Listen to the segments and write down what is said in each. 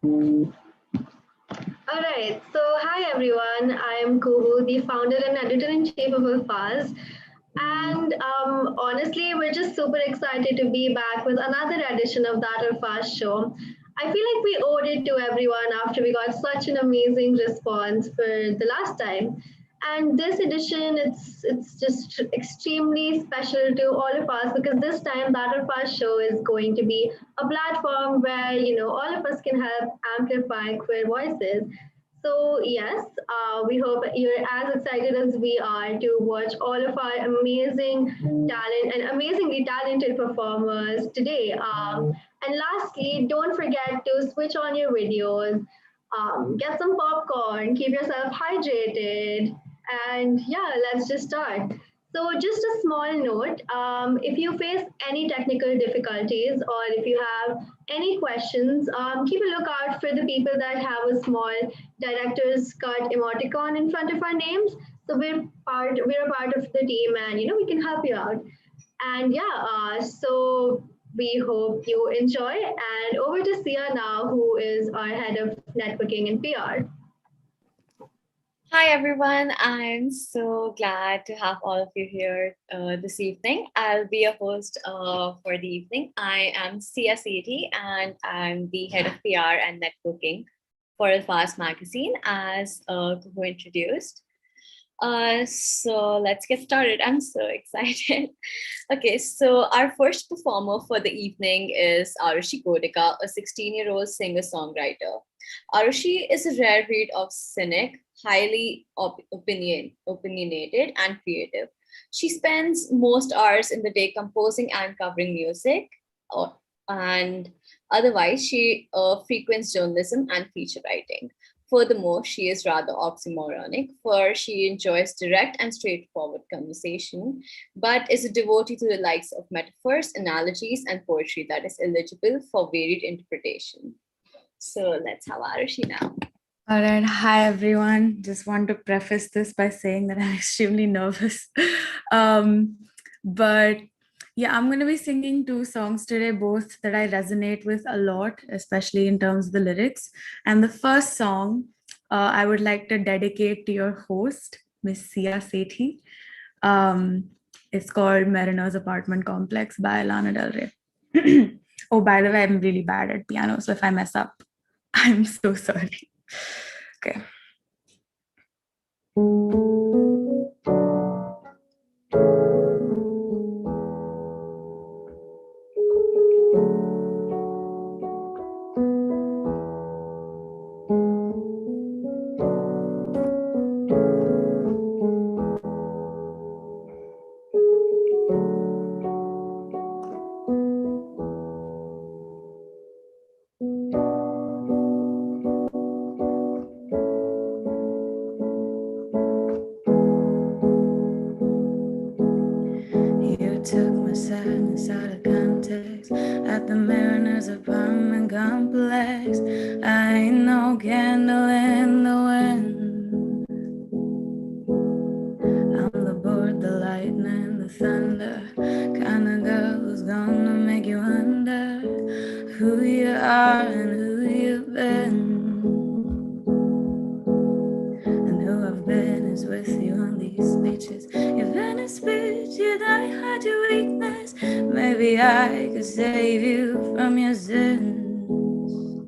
All right. So, hi everyone. I am Kuhu, the founder and editor-in-chief of Alfaaz. And honestly, we're just super excited to be back with another edition of that Alfaaz show. I feel like we owed it to everyone after we got such an amazing response for the last time. And this edition, it's just extremely special to all of us because this time that Alfaaz show is going to be a platform where all of us can help amplify queer voices. So, yes, we hope you're as excited as we are to watch all of our amazing talent and amazingly talented performers today. And lastly, don't forget to switch on your videos, get some popcorn, keep yourself hydrated, and yeah, let's just start. So, just a small note, if you face any technical difficulties or if you have any questions, keep a lookout for the people that have a small director's cut emoticon in front of our names. So we're a part of the team, and we can help you out. And yeah, so we hope you enjoy. And over to Sia now, who is our head of networking and PR. Hi everyone, I'm so glad to have all of you here this evening. I'll be your host for the evening. I am Sia Sethi and I'm the head of PR and networking for Alfaaz magazine as Kuhu introduced. So let's get started. I'm so excited. Okay, so our first performer for the evening is Arushi, a 16-year-old singer-songwriter. Arushi is a rare breed of cynic, highly opinionated and creative. She spends most hours in the day composing and covering music, and otherwise she frequents journalism and feature writing. Furthermore, she is rather oxymoronic, for she enjoys direct and straightforward conversation, but is a devotee to the likes of metaphors, analogies, and poetry that is eligible for varied interpretation. So let's have Arushi now. All right. Hi, everyone. Just want to preface this by saying that I'm extremely nervous. But yeah, I'm going to be singing two songs today, both that I resonate with a lot, especially in terms of the lyrics. And the first song I would like to dedicate to your host, Miss Sia Sethi. It's called Mariner's Apartment Complex by Lana Del Rey. Oh, by the way, I'm really bad at piano, so if I mess up, I'm so sorry. Okay. Took my sadness out of context at the Mariner's Apartment Complex. I ain't no candle in the wind. I'm the board, the lightning, the thunder, kind of girl who's gonna make you wonder who you are and who you've been. And who I've been is with you on these beaches. Your Venice speech, you die, hide your weakness. Maybe I could save you from your sins.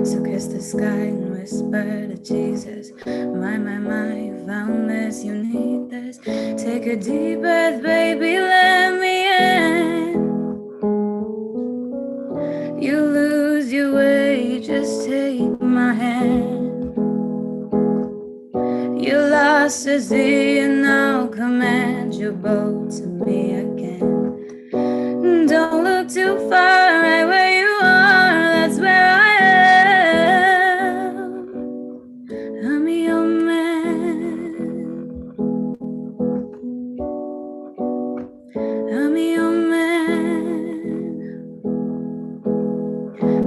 So kiss the sky and whisper to Jesus. My, you found this, you need this. Take a deep breath, baby, let me in. You lose your way, just take my hand. You lost at sea and now command your boat to me again. Don't look too far, right where you are, that's where I am. I'm your man. I'm your man.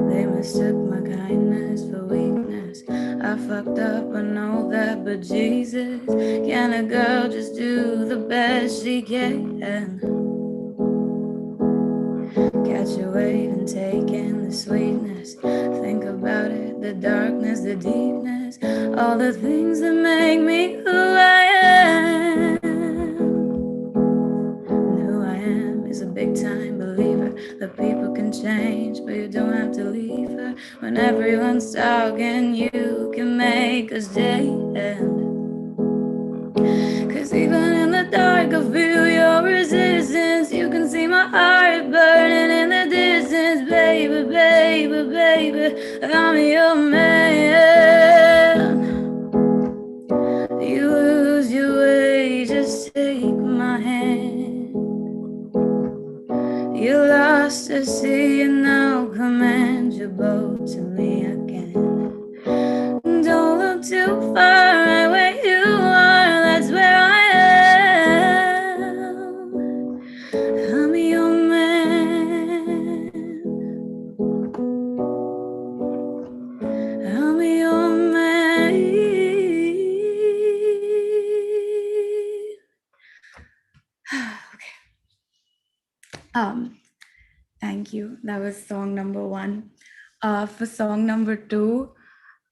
They mistook my kindness for weakness. I fucked up, I know that, but Jesus, can a girl just do the best she can? Catch a wave and take in the sweetness. the darkness, the deepness, all the things that make me who I am. And who I am is a big time believer that people can change, but you don't have to leave her when everyone's talking. You can make a stand. Cause even in the dark I feel your resistance. You can see my heart burning in the distance. Baby, baby, baby, I'm your man. You lose your way, just take my hand. You lost to sea and now command your boat to me again. Don't look too far, right where you are, that's where I am. I'm your man. I'm your man. Okay. Thank you. That was song number 1. For song number 2,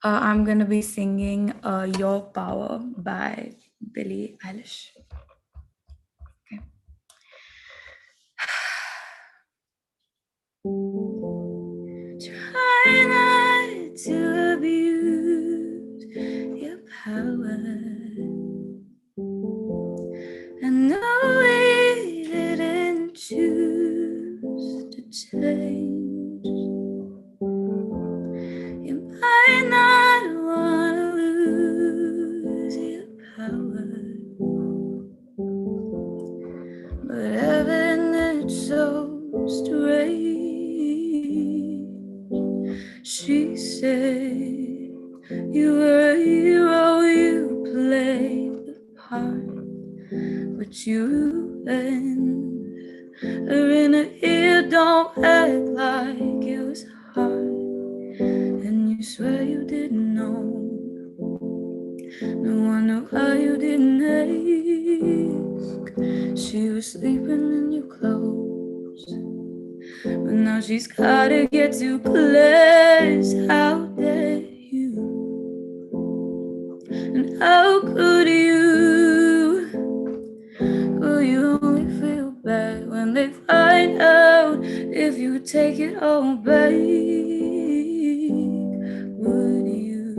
I'm gonna be singing "Your Power" by Billie Eilish. Okay. Try not to abuse your power. I know we didn't choose to change. You might not want to lose your power, but having it so strange. She said you were a hero, you played the part, but you and her in her ear don't act like it was hard. And you swear you didn't know. No one knew why you didn't ask. She was sleeping in your clothes, but now she's gotta get too close. How dare you? And how could you? Will you only feel bad when they find out if you take it all back? Would you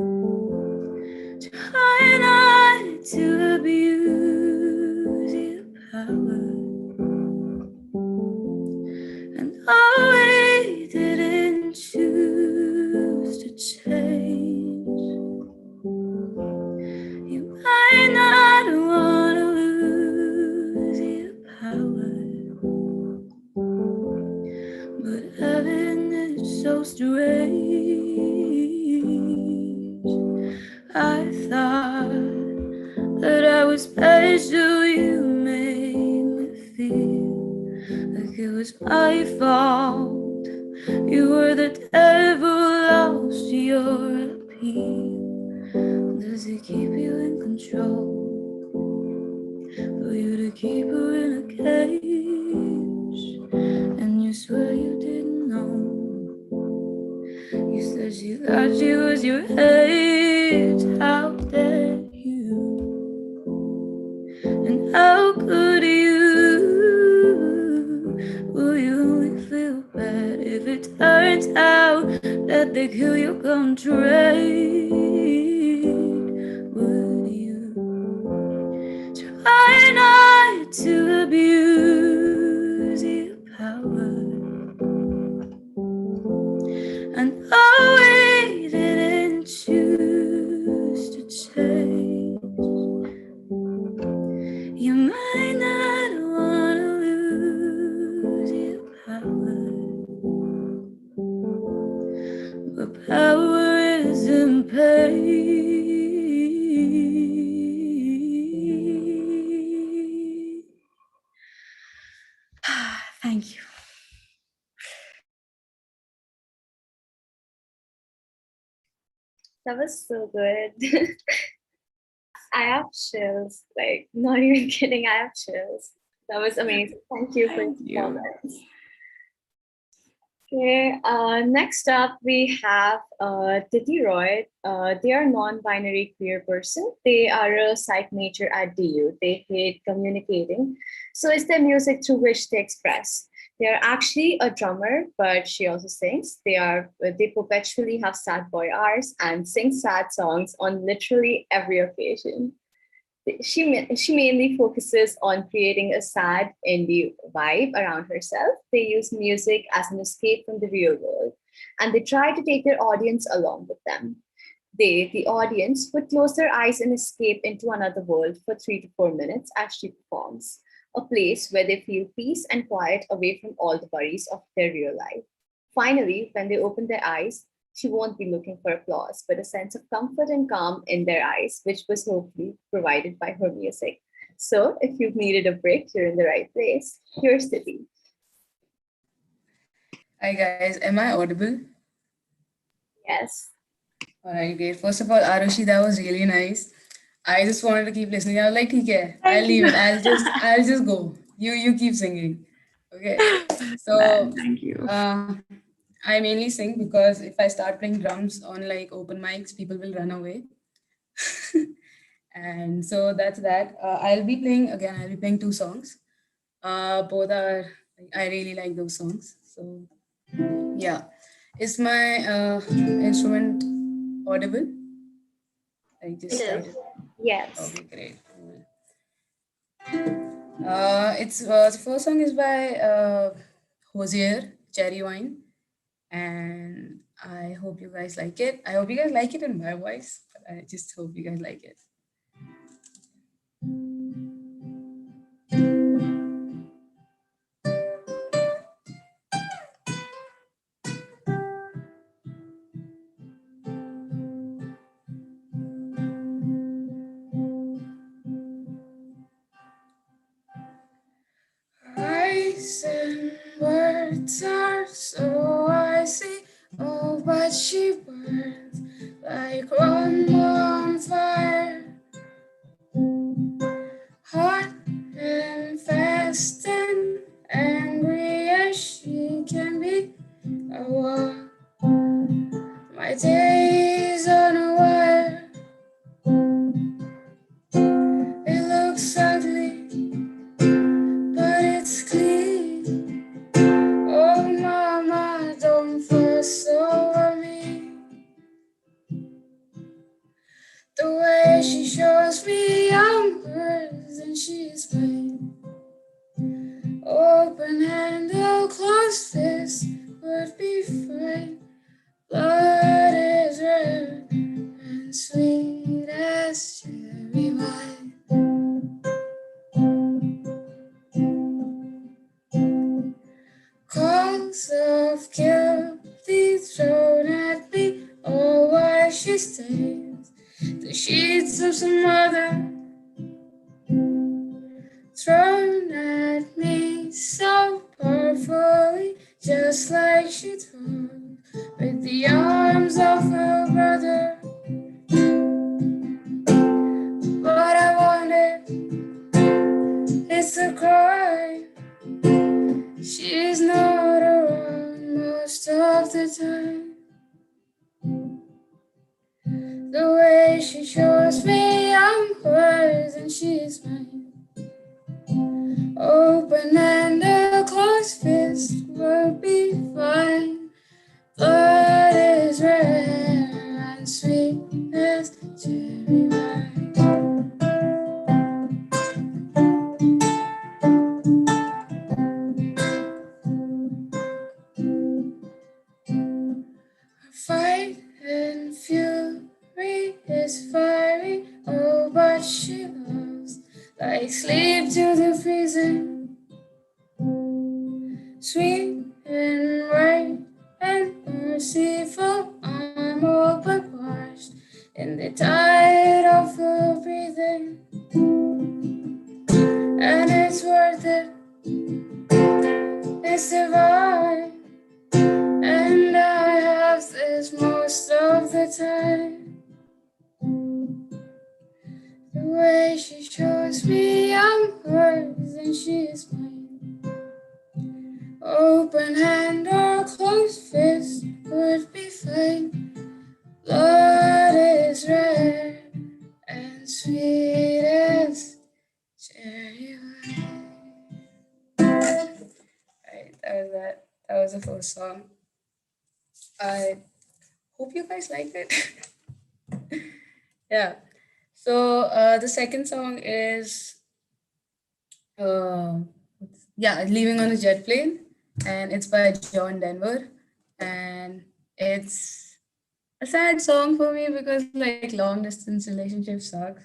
try not to abuse your power? And all we didn't choose to change. You might not want to lose your power, but having it so strange. I thought that I was special. You made me feel like it was my fault. You were the devil, lost your appeal. Does it keep you in control? For you to keep her in a cage, and you swear you didn't know. You said she thought she was your age. How dare you? And how could you? Will you only feel bad if it turns out that they kill your country? Would you try not to abuse your power? And oh, we didn't choose to change. You might not want to lose your power, but power isn't pain. Thank you. That was so good. I have chills. Like, not even kidding, I have chills. That was amazing. Thank you for your performance. Okay, next up we have Tithi Roy. They are non-binary queer person. They are a psych major at DU. They hate communicating, so it's their music through which they express. They are actually a drummer, but she also sings. They perpetually have sad boy hours and sing sad songs on literally every occasion. She mainly focuses on creating a sad indie vibe around herself. They use music as an escape from the real world, and they try to take their audience along with them. They, the audience, would close their eyes and escape into another world for 3 to 4 minutes as she performs, a place where they feel peace and quiet away from all the worries of their real life. Finally, when they open their eyes, she won't be looking for applause, but a sense of comfort and calm in their eyes, which was hopefully provided by her music. So, if you've needed a break, you're in the right place. Here's Tithi. Hi guys, am I audible? Yes. Alright, great. First of all, Arushi, that was really nice. I just wanted to keep listening. I was like, okay, I'll leave it. I'll just go. You keep singing. Okay. So Thank you. I mainly sing because if I start playing drums on like open mics, people will run away. And so that's that. I'll be playing two songs. Both are I really like those songs. So yeah. Is my instrument audible? I It just is. started. Yes. Okay, great. Cool. It's the first song is by Hosier, Cherry Wine, and I hope you guys like it. I hope you guys like it in my voice, but I just hope you guys like it. Eyes and words are so icy, oh, but she burns like one on fire. Hot and fast and angry as she can be. I walk my days on a wire. It looks ugly, but it's clean. Oh, mama, don't fuss over me. The way she shows me I'm hers and she's mine. Open hand or closed fist would be fine. Blood is red and sweet as cherry wine. Calls of guilty thrown at me, oh, why she stains the sheets of some other, thrown at me so powerfully, just like she threw with the arms of her brother. What I wanted is to cry. She's not around most of the time. The way she shows me I'm hers and she's mine. Open and a closed fist will be fine. Blood is red and sweet as cherry wine. Fight and fury is fiery, oh, but she loves like sleep to the freezing. Sweet and right and merciful, I'm open washed in the tide of her breathing, and it's worth it. It's divine. And I have this most of the time. The way she shows me I'm hers and she's mine. Open hand or closed closed fist would be fine. Blood is red and sweet as cherry wine. Right, that was that. That was the first song. I hope you guys liked it. Yeah. So the second song is uh, Leaving on a Jet Plane, and it's by John Denver, and it's a sad song for me because like long distance relationships sucks,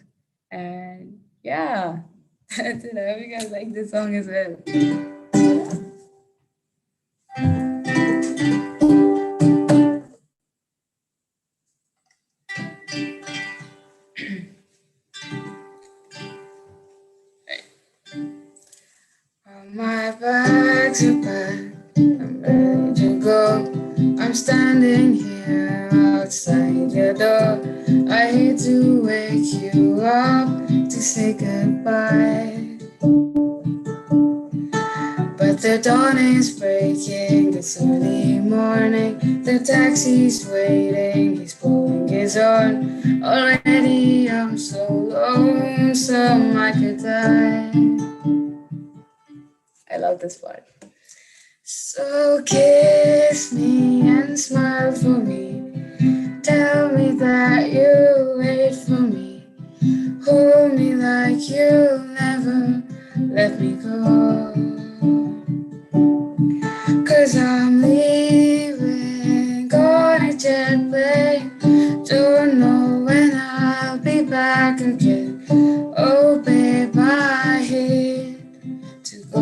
and yeah, that's it. I hope you guys like this song as well. My bags are packed, I'm ready to go. I'm standing here outside your door. I hate to wake you up to say goodbye, but the dawn is breaking, it's early morning. The taxi's waiting, he's pulling his horn. Already I'm so lonesome I could die. I love this part. So kiss me and smile for me. Tell me that you'll wait for me. Hold me like you'll never let me go. 'Cause I'm leaving on a jet plane. Don't know when I'll be back again. Oh babe, I hate to go.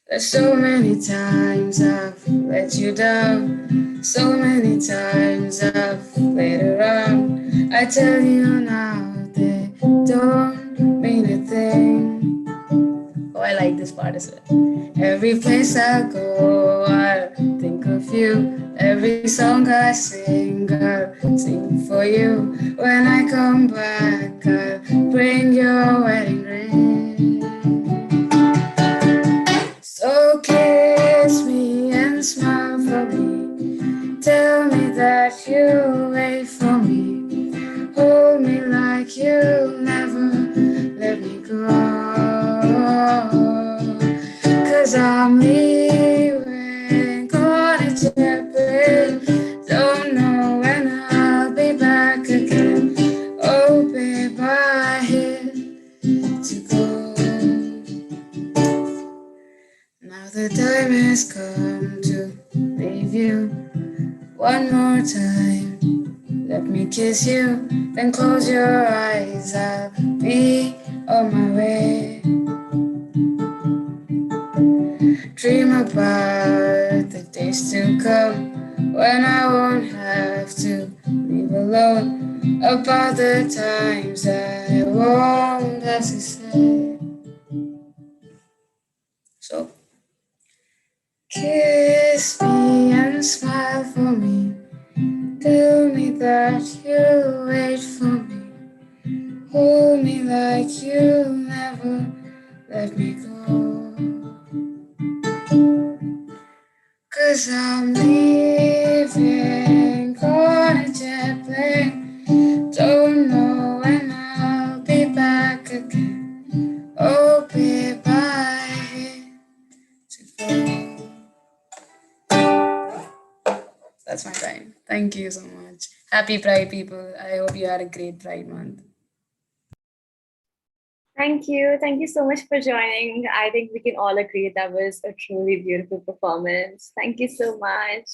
There's so many times I've let you down. So many times I've played around. I tell you now they don't mean a thing. Oh, I like this part as well. Every place I go, I think of you. Every song I sing for you. When I come back, I'll bring your wedding ring. So kiss me and smile for me. Tell me that you'll wait for me. Hold me like you'll never let me go. 'Cause I'm leaving on a jet plane. Don't know when I'll be back again. Oh babe, I hate to go. Now the time has come to leave you one more time. Let me kiss you, then close your eyes. I'll be on my way. Dream about the days to come when I won't have to leave alone. About the times I won't have to say. So kiss me and smile for me. Tell me that you'll wait for me. Hold me like you'll never let me go. 'Cause I'm leaving on a jet plane. Don't know when I'll be back again. Oh babe, I hate to go. That's my time. Thank you so much. Happy Pride, people. I hope you had a great Pride month. Thank you. Thank you so much for joining. I think we can all agree that was a truly beautiful performance. Thank you so much.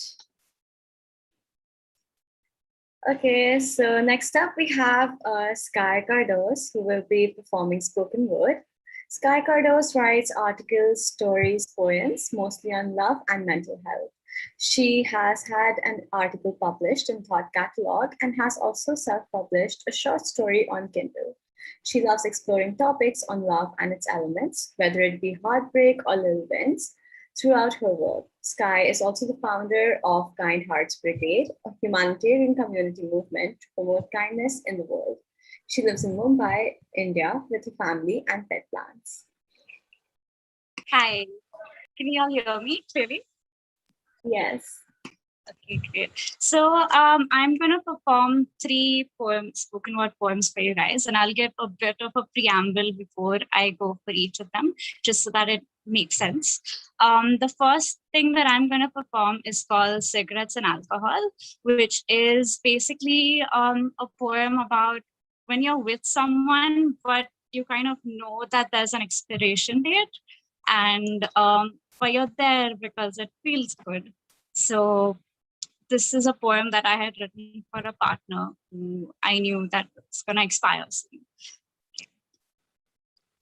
Okay, so next up we have Sky Cardoz, who will be performing spoken word. Sky Cardoz writes articles, stories, poems, mostly on love and mental health. She has had an article published in Thought Catalog and has also self-published a short story on Kindle. She loves exploring topics on love and its elements, whether it be heartbreak or little wins, throughout her work. Sky is also the founder of Kind Hearts Brigade, a humanitarian community movement to promote kindness in the world. She lives in Mumbai, India, with her family and pet plants. Hi, Can you all hear me clearly? Yes. Okay, great. So I'm going to perform 3 poems, spoken word poems for you guys, and I'll give a bit of a preamble before I go for each of them, just so that it makes sense. The first thing that I'm going to perform is called Cigarettes and Alcohol, which is basically a poem about when you're with someone, but you kind of know that there's an expiration date, and but you're there because it feels good. So this is a poem that I had written for a partner who I knew that was going to expire soon.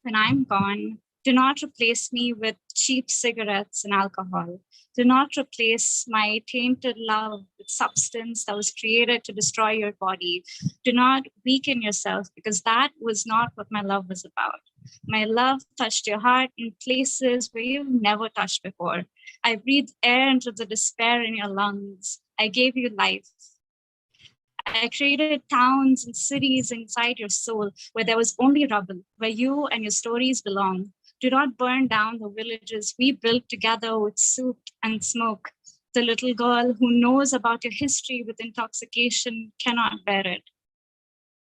When I'm gone, do not replace me with cheap cigarettes and alcohol. Do not replace my tainted love with substance that was created to destroy your body. Do not weaken yourself, because that was not what my love was about. My love touched your heart in places where you've never touched before. I breathed air into the despair in your lungs. I gave you life. I created towns and cities inside your soul where there was only rubble, where you and your stories belong. Do not burn down the villages we built together with soup and smoke. The little girl who knows about your history with intoxication cannot bear it.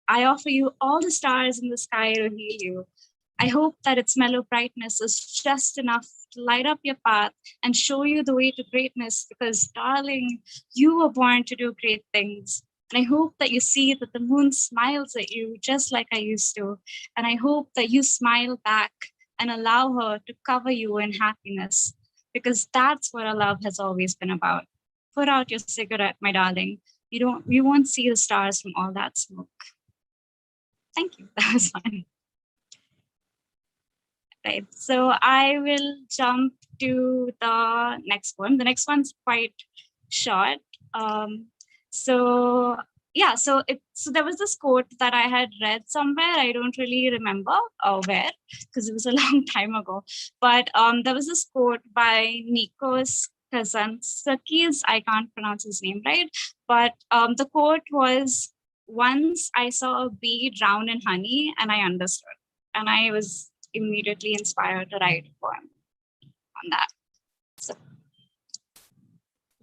I offer you all the stars in the sky to heal you. I hope that its mellow brightness is just enough to light up your path and show you the way to greatness, because, darling, you were born to do great things. And I hope that you see that the moon smiles at you just like I used to. And I hope that you smile back and allow her to cover you in happiness, because that's what our love has always been about. Put out your cigarette, my darling. You won't see the stars from all that smoke. Thank you. That was fun. Right. So I will jump to the next one. The next one's quite short. So there was this quote that I had read somewhere. I don't really remember where, because it was a long time ago. But there was this quote by Nikos Kazantzakis. I can't pronounce his name right. But the quote was, "Once I saw a bee drown in honey and I understood." And I was immediately inspired to write a poem on that. So,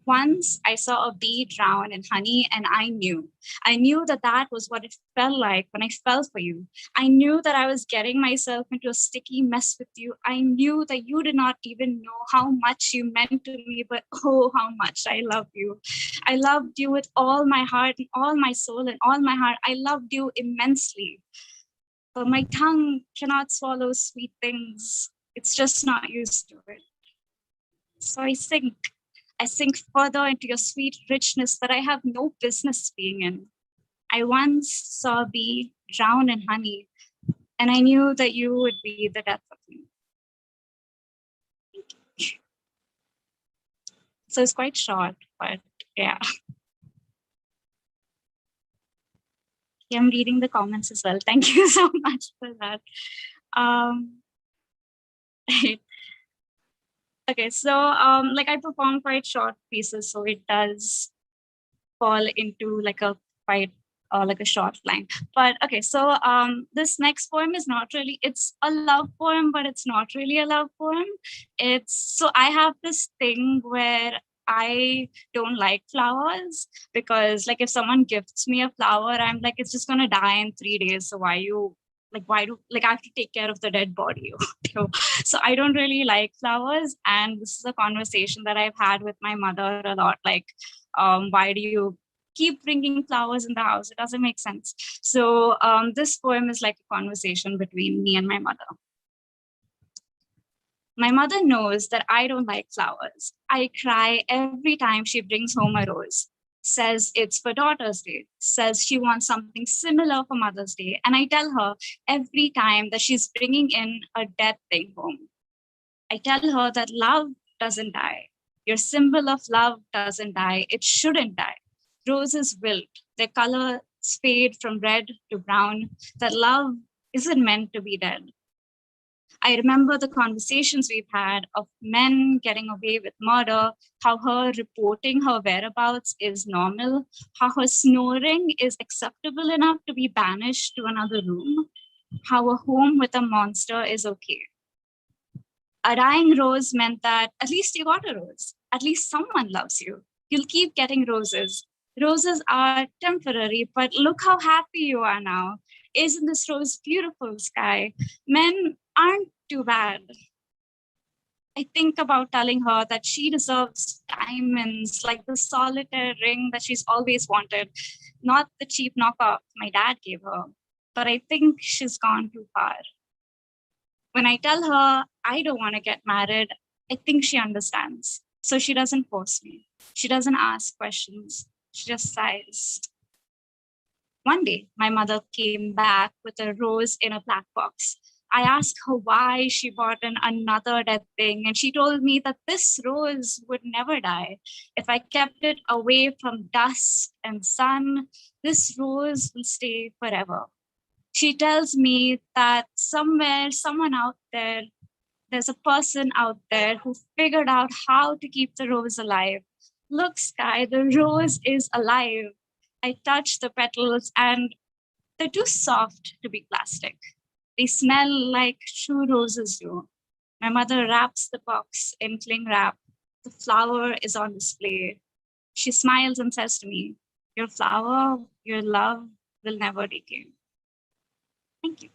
once I saw a bee drown in honey and I knew that that was what it felt like when I fell for you. I knew that I was getting myself into a sticky mess with you. I knew that you did not even know how much you meant to me, but oh, how much I love you. I loved you with all my heart and all my soul and all my heart. I loved you immensely. But my tongue cannot swallow sweet things. It's just not used to it. So I sink further into your sweet richness that I have no business being in. I once saw a bee drown in honey, and I knew that you would be the death of me. So it's quite short, but yeah. I'm reading the comments as well. Thank you so much for that. Okay, so like I perform quite short pieces, so it does fall into like a quite like a short line. But okay, so this next poem is not really, it's a love poem, but it's not really a love poem. So I have this thing where I don't like flowers, because like if someone gifts me a flower, I'm like, it's just gonna die in 3 days. So why do I have to take care of the dead body? So I don't really like flowers. And this is a conversation that I've had with my mother a lot. Like, why do you keep bringing flowers in the house? It doesn't make sense. So this poem is like a conversation between me and my mother. My mother knows that I don't like flowers. I cry every time she brings home a rose. Says it's for Daughter's Day. Says she wants something similar for Mother's Day. And I tell her every time that she's bringing in a dead thing home. I tell her that love doesn't die. Your symbol of love doesn't die. It shouldn't die. Roses wilt. Their colors fade from red to brown. That love isn't meant to be dead. I remember the conversations we've had of men getting away with murder, how her reporting her whereabouts is normal, how her snoring is acceptable enough to be banished to another room, how a home with a monster is okay. A dying rose meant that at least you got a rose. At least someone loves you. You'll keep getting roses. Roses are temporary, but look how happy you are now. Isn't this rose beautiful, Sky? Men aren't too bad. I think about telling her that she deserves diamonds, like the solitaire ring that she's always wanted, not the cheap knockoff my dad gave her. But I think she's gone too far. When I tell her I don't want to get married, I think she understands. So she doesn't force me. She doesn't ask questions. She just sighs. One day, my mother came back with a rose in a black box. I asked her why she bought another dead thing, and she told me that this rose would never die. If I kept it away from dust and sun, this rose will stay forever. She tells me that somewhere, someone out there, there's a person out there who figured out how to keep the rose alive. Look, Sky, the rose is alive. I touch the petals and they're too soft to be plastic. They smell like true roses do. My mother wraps the box in cling wrap. The flower is on display. She smiles and says to me, your flower, your love will never decay. Thank you.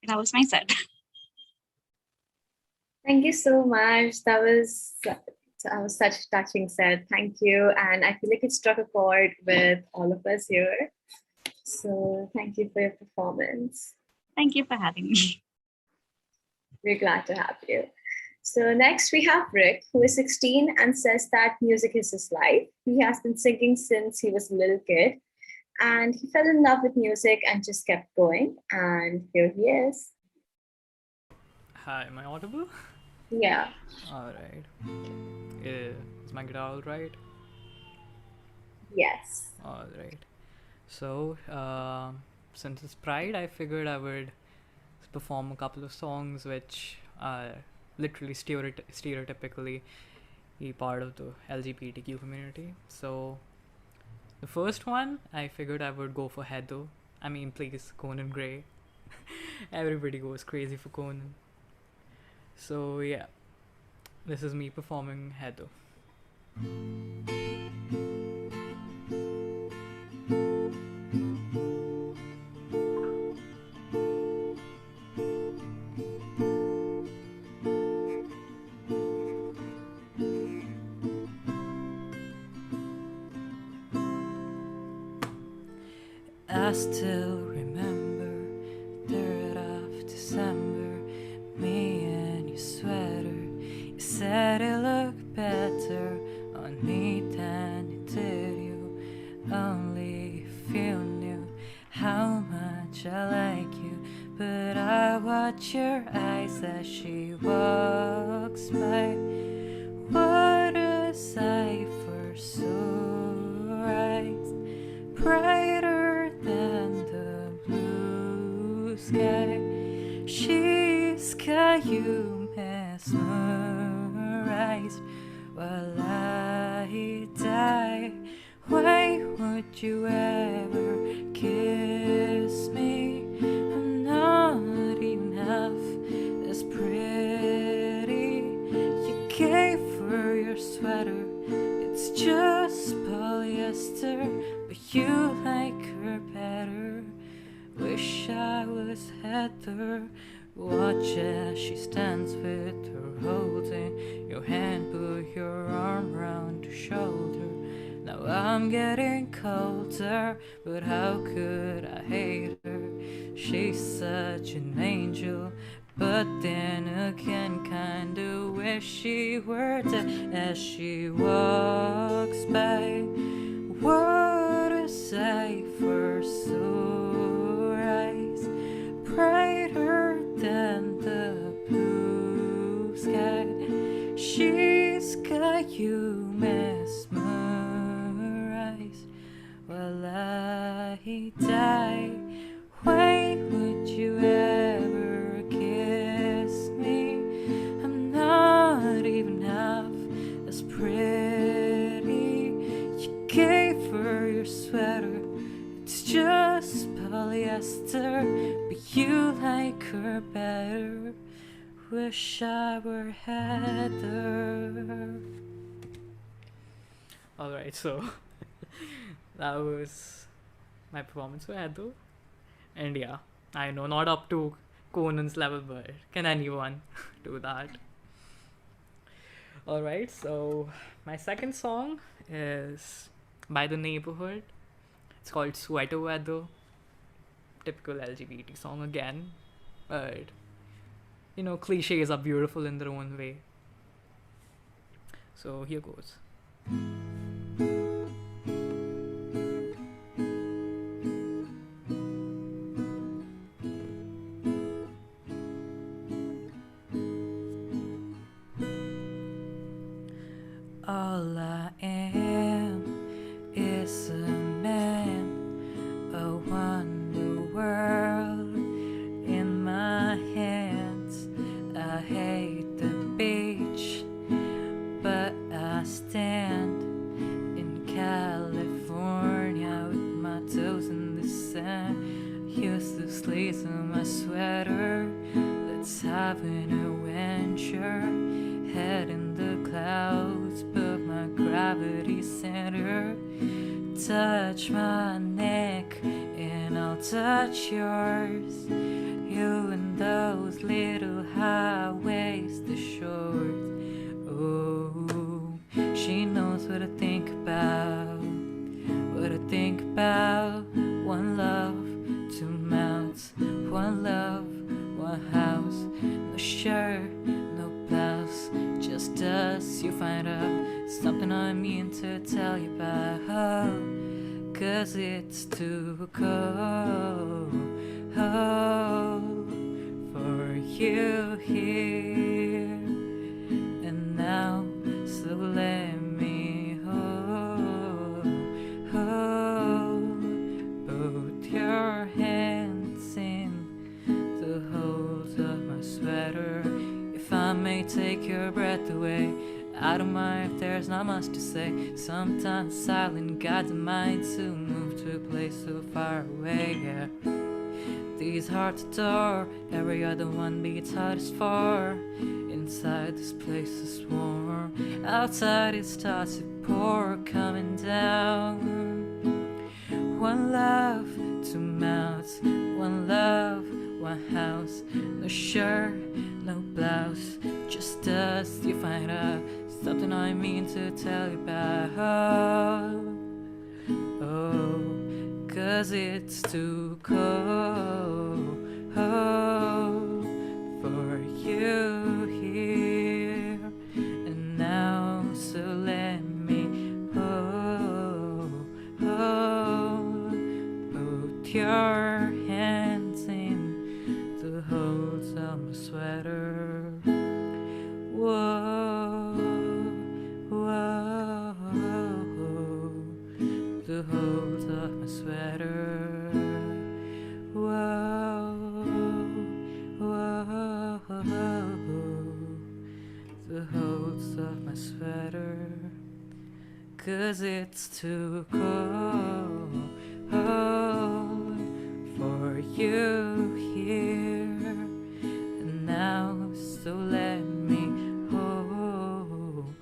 That was my set. Thank you so much. That was such a touching set. Thank you. And I feel like it struck a chord with all of us here. So thank you for your performance. Thank you for having me. We're glad to have you. So next we have Rick, who is 16 and says that music is his life. He has been singing since he was a little kid. And he fell in love with music and just kept going. And here he is. Hi, am I audible? Yeah. Alright. Is my guitar alright? Yes. Alright. So, since it's Pride, I figured I would perform a couple of songs which are literally stereotypically a part of the LGBTQ community. So, the first one, I figured I would go for Heather. I mean, please, Conan Gray. Everybody goes crazy for Conan. So, yeah. This is me performing Heather. I still remember 3rd of December, me and your sweater. You said it looked better on me than it did you. Only if you knew how much I like you. But I watch your eyes as she walks by. What a sight for sore eyes, brighter than the blue sky. She's got you mesmerized while I die. Why would you ever kiss me? I'm not even half as pretty. You gave her your sweater, it's just polyester, but you like her better. Wish I was Heather. Watch as she stands with her holding your hand, put your arm round her shoulder. Now I'm getting colder, but how could I hate her? She's such an angel, but then again kinda wish she were dead as she walks by. What a sight for sore eyes, brighter than the blue sky. She's got you mesmerized while I die. Why would you ever kiss me? I'm not even half as pretty. You gave her your sweater, it's just polyester, but you like her better. Wish I were Heather. Alright, so that was my performance for Heather. And yeah, I know, not up to Conan's level, but can anyone do that? Alright, so my second song is by The Neighborhood. It's called Sweater Weather. Typical LGBT song again, but you know, cliches are beautiful in their own way. So here goes. All I am is a man, a wonder world in my hands. I hate the beach, but I stand in California with my toes in the sand. Used to sleep in my sweater. Let's have an adventure. Head in the clouds, but my gravity center. Touch my neck and I'll touch yours. You and those little high-waisted shorts. Oh, she knows what I think about. What I think about. One love, two mouths. One love, one house. No shirt, no blouse, just us. You find out something I mean to tell you about. Cause it's too cold for you here and now. So let me hold both your hands in the holes of my sweater. If I may take your breath away, I don't mind if there's not much to say. Sometimes silent guides the mind to move to a place so far away, yeah. These hearts adore, every other one beats hardest for. Inside this place is warm, outside it starts to pour, coming down. One love, two mouths, one love, one house. No shirt, no blouse, just us. You find out something I mean to tell you about. Oh, cause it's too cold for you here and now. So let me hold both your hands in the holes of my sweater. Whoa, whoa, the holes of my sweater. Whoa, whoa, the holes of my sweater. Cause it's too cold for you here and now. So let me hold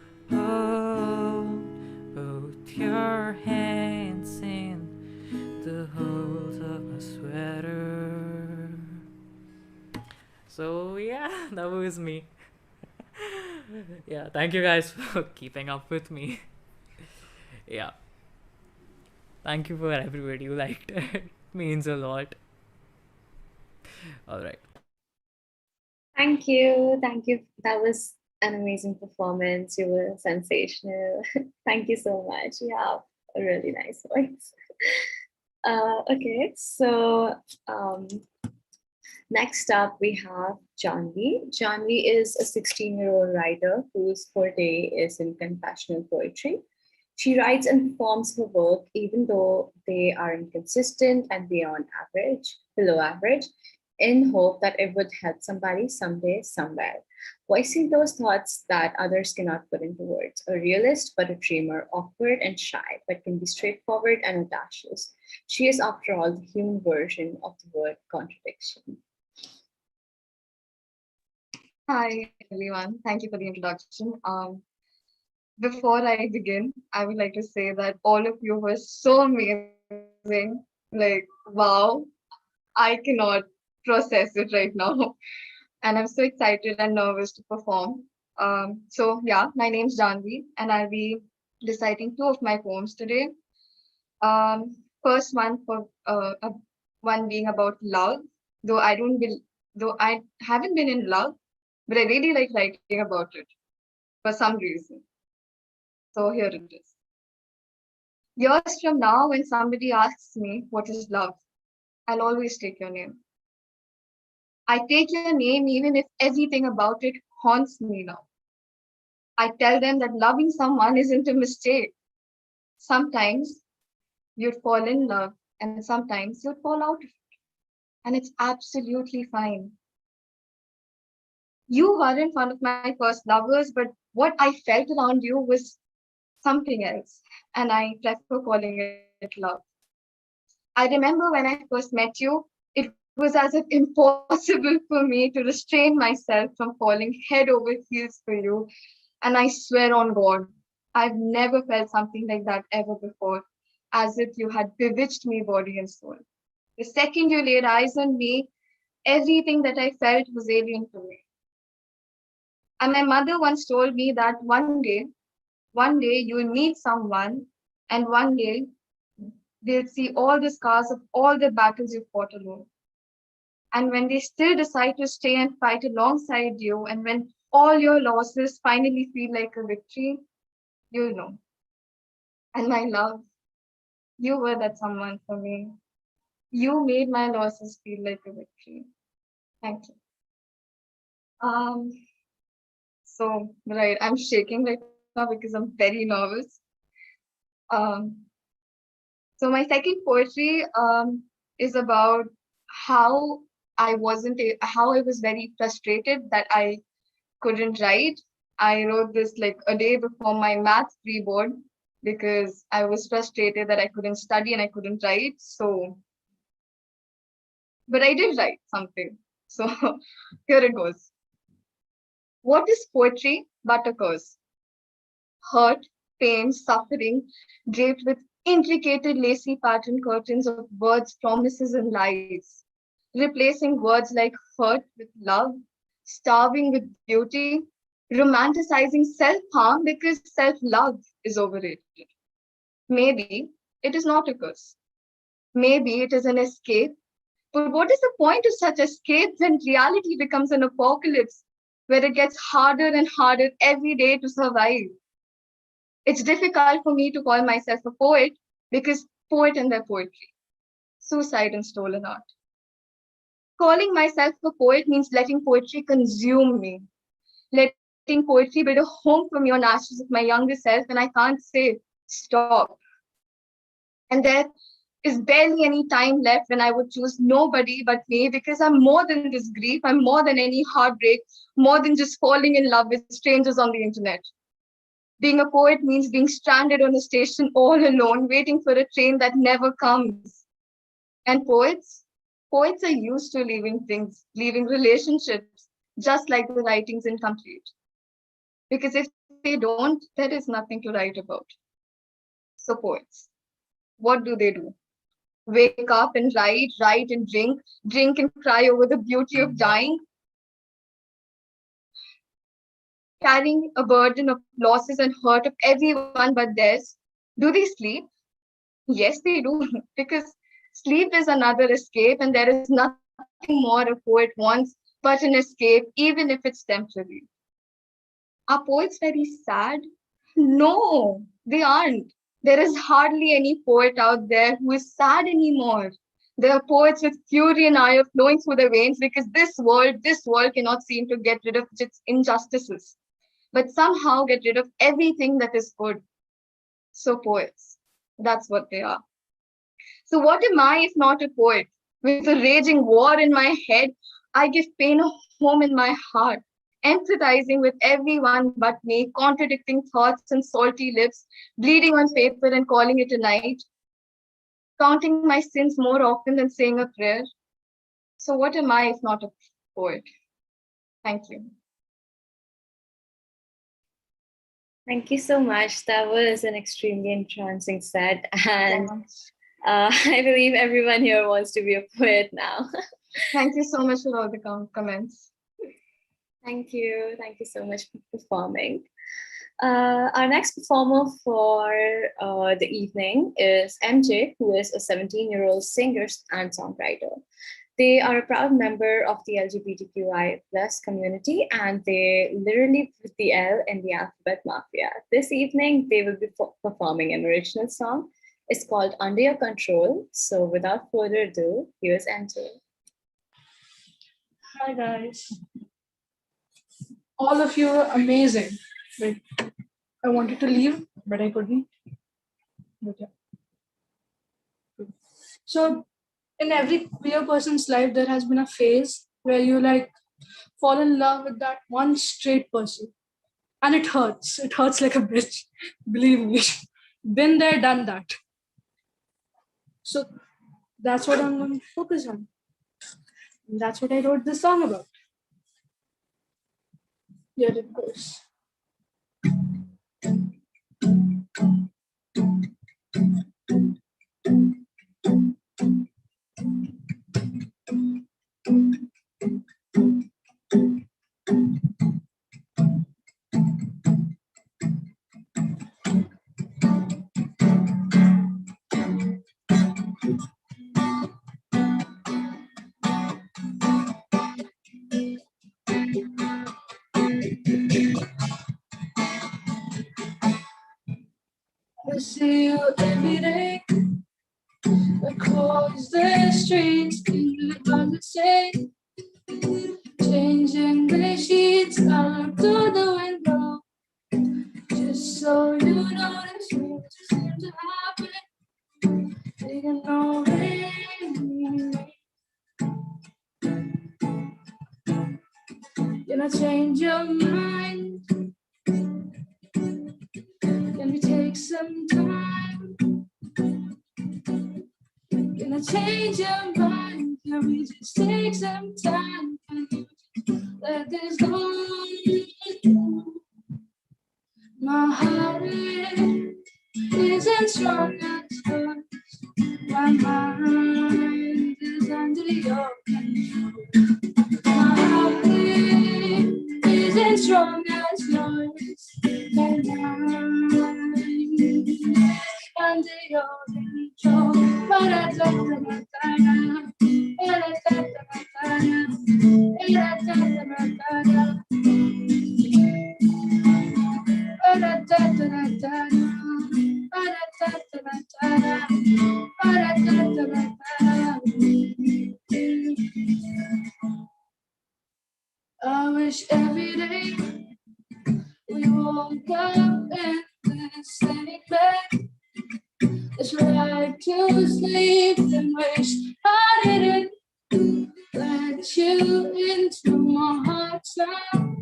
both your hands in the holes of my sweater. So yeah, that was me. Yeah, thank you guys for keeping up with me. Yeah, thank you for everybody who liked it. Means a lot. All right. Thank you. Thank you. That was an amazing performance. You were sensational. Thank you so much. You have a really nice voice. Okay, so next up we have Chandi. Chandi is a 16-year-old writer whose forte is in confessional poetry. She writes and performs her work even though they are inconsistent and below average. in hope that it would help somebody someday, somewhere. Voicing those thoughts that others cannot put into words. A realist but a dreamer, awkward and shy, but can be straightforward and audacious. She is, after all, the human version of the word contradiction. Hi, everyone. Thank you for the introduction. Before I begin, I would like to say that all of you were so amazing. Like, wow, I cannot process it right now. And I'm so excited and nervous to perform. Yeah, my name's Janvi, and I'll be reciting two of my poems today. First one being about love, though though I haven't been in love, but I really like writing about it for some reason. So here it is. Years from now, when somebody asks me what is love, I'll always take your name. I take your name even if everything about it haunts me now. I tell them that loving someone isn't a mistake. Sometimes you'd fall in love and sometimes you'd fall out of it. And it's absolutely fine. You weren't one of my first lovers, but what I felt around you was something else. And I prefer calling it love. I remember when I first met you, it was as if impossible for me to restrain myself from falling head over heels for you. And I swear on God, I've never felt something like that ever before, as if you had bewitched me body and soul. The second you laid eyes on me, everything that I felt was alien to me. And my mother once told me that one day you'll meet someone, and one day they'll see all the scars of all the battles you fought alone. And when they still decide to stay and fight alongside you, and when all your losses finally feel like a victory, you'll know. And my love, you were that someone for me. You made my losses feel like a victory. Thank you. Um, right, I'm shaking right now because I'm very nervous. Um, so my second poetry is about how how I was very frustrated that I couldn't write. I wrote this like a day before my math pre-board because I was frustrated that I couldn't study and I couldn't write. But I did write something. So here it goes. What is poetry but a curse? Hurt, pain, suffering, draped with intricate lacy pattern curtains of words, promises, and lies, replacing words like hurt with love, starving with beauty, romanticizing self-harm because self-love is overrated. Maybe it is not a curse. Maybe it is an escape. But what is the point of such escape when reality becomes an apocalypse where it gets harder and harder every day to survive? It's difficult for me to call myself a poet because poet and their poetry, suicide and stolen art. Calling myself a poet means letting poetry consume me, letting poetry build a home for me on ashes of my younger self, and I can't say stop. And there is barely any time left when I would choose nobody but me because I'm more than this grief, I'm more than any heartbreak, more than just falling in love with strangers on the internet. Being a poet means being stranded on a station all alone, waiting for a train that never comes. And poets are used to leaving things, leaving relationships, just like the writing's incomplete. Because if they don't, there is nothing to write about. So poets, what do? Wake up and write and drink and cry over the beauty of dying, carrying a burden of losses and hurt of everyone but theirs. Do they sleep? Yes, they do, because sleep is another escape, and there is nothing more a poet wants but an escape, even if it's temporary. Are poets very sad? No, they aren't. There is hardly any poet out there who is sad anymore. There are poets with fury and ire flowing through their veins because this world cannot seem to get rid of its injustices, but somehow get rid of everything that is good. So poets, that's what they are. So what am I if not a poet? With a raging war in my head, I give pain a home in my heart, empathizing with everyone but me, contradicting thoughts and salty lips, bleeding on paper and calling it a night, counting my sins more often than saying a prayer. So what am I if not a poet? Thank you. Thank you so much. That was an extremely entrancing set. And I believe everyone here wants to be a poet now. Thank you so much for all the comments. Thank you. Thank you so much for performing. Our next performer for the evening is MJ, who is a 17-year-old singer and songwriter. They are a proud member of the LGBTQI plus community, and they literally put the L in the alphabet mafia. This evening, they will be performing an original song. It's called Under Your Control. So without further ado, here's MJ. Hi guys. All of you are amazing. Like, I wanted to leave, but I couldn't. But yeah. So in every queer person's life, there has been a phase where you like fall in love with that one straight person. And it hurts. It hurts like a bitch. Believe me. Been there, done that. So that's what I'm going to focus on. And that's what I wrote this song about. Here it goes. I see you every day across the streets, you are the same. Changing the sheets out through the window, just so you notice what seems to happen. Taking away. Can I change your mind? Can we take some time? Can I change your mind? Can we just take some time? Can you just let this go? My heart isn't strong as yours. My mind is under your control. My heart isn't strong as yours. My mind is under your control. I wish every day we woke up in the same bed. It's right to sleep and wish I didn't let you into my heart now.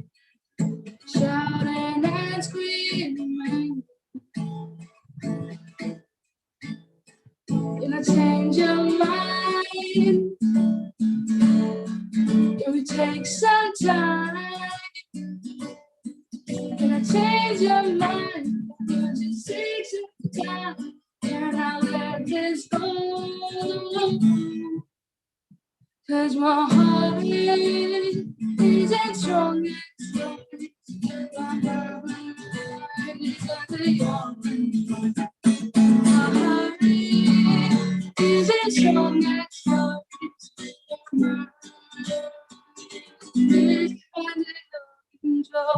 Shouting and screaming. Can I change your mind? Can we take some time? Can I change your mind? Can we just take some time? Can I let this go? Cause my heart isn't strong as yours. My mind is under your control. My heart isn't strong as yours. My mind is under your control.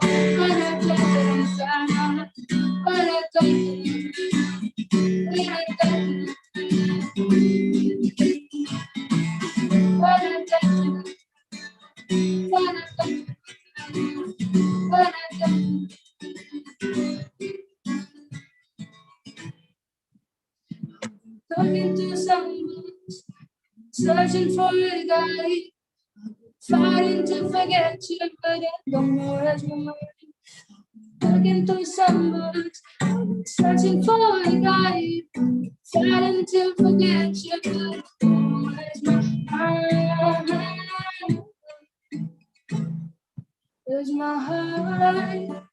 Talking to someone, searching for a guy, fighting to forget you, but I don't know where's my mind. Looking through some books, searching for a guy, fighting to forget you, but I don't know where's my mind. Cause my heart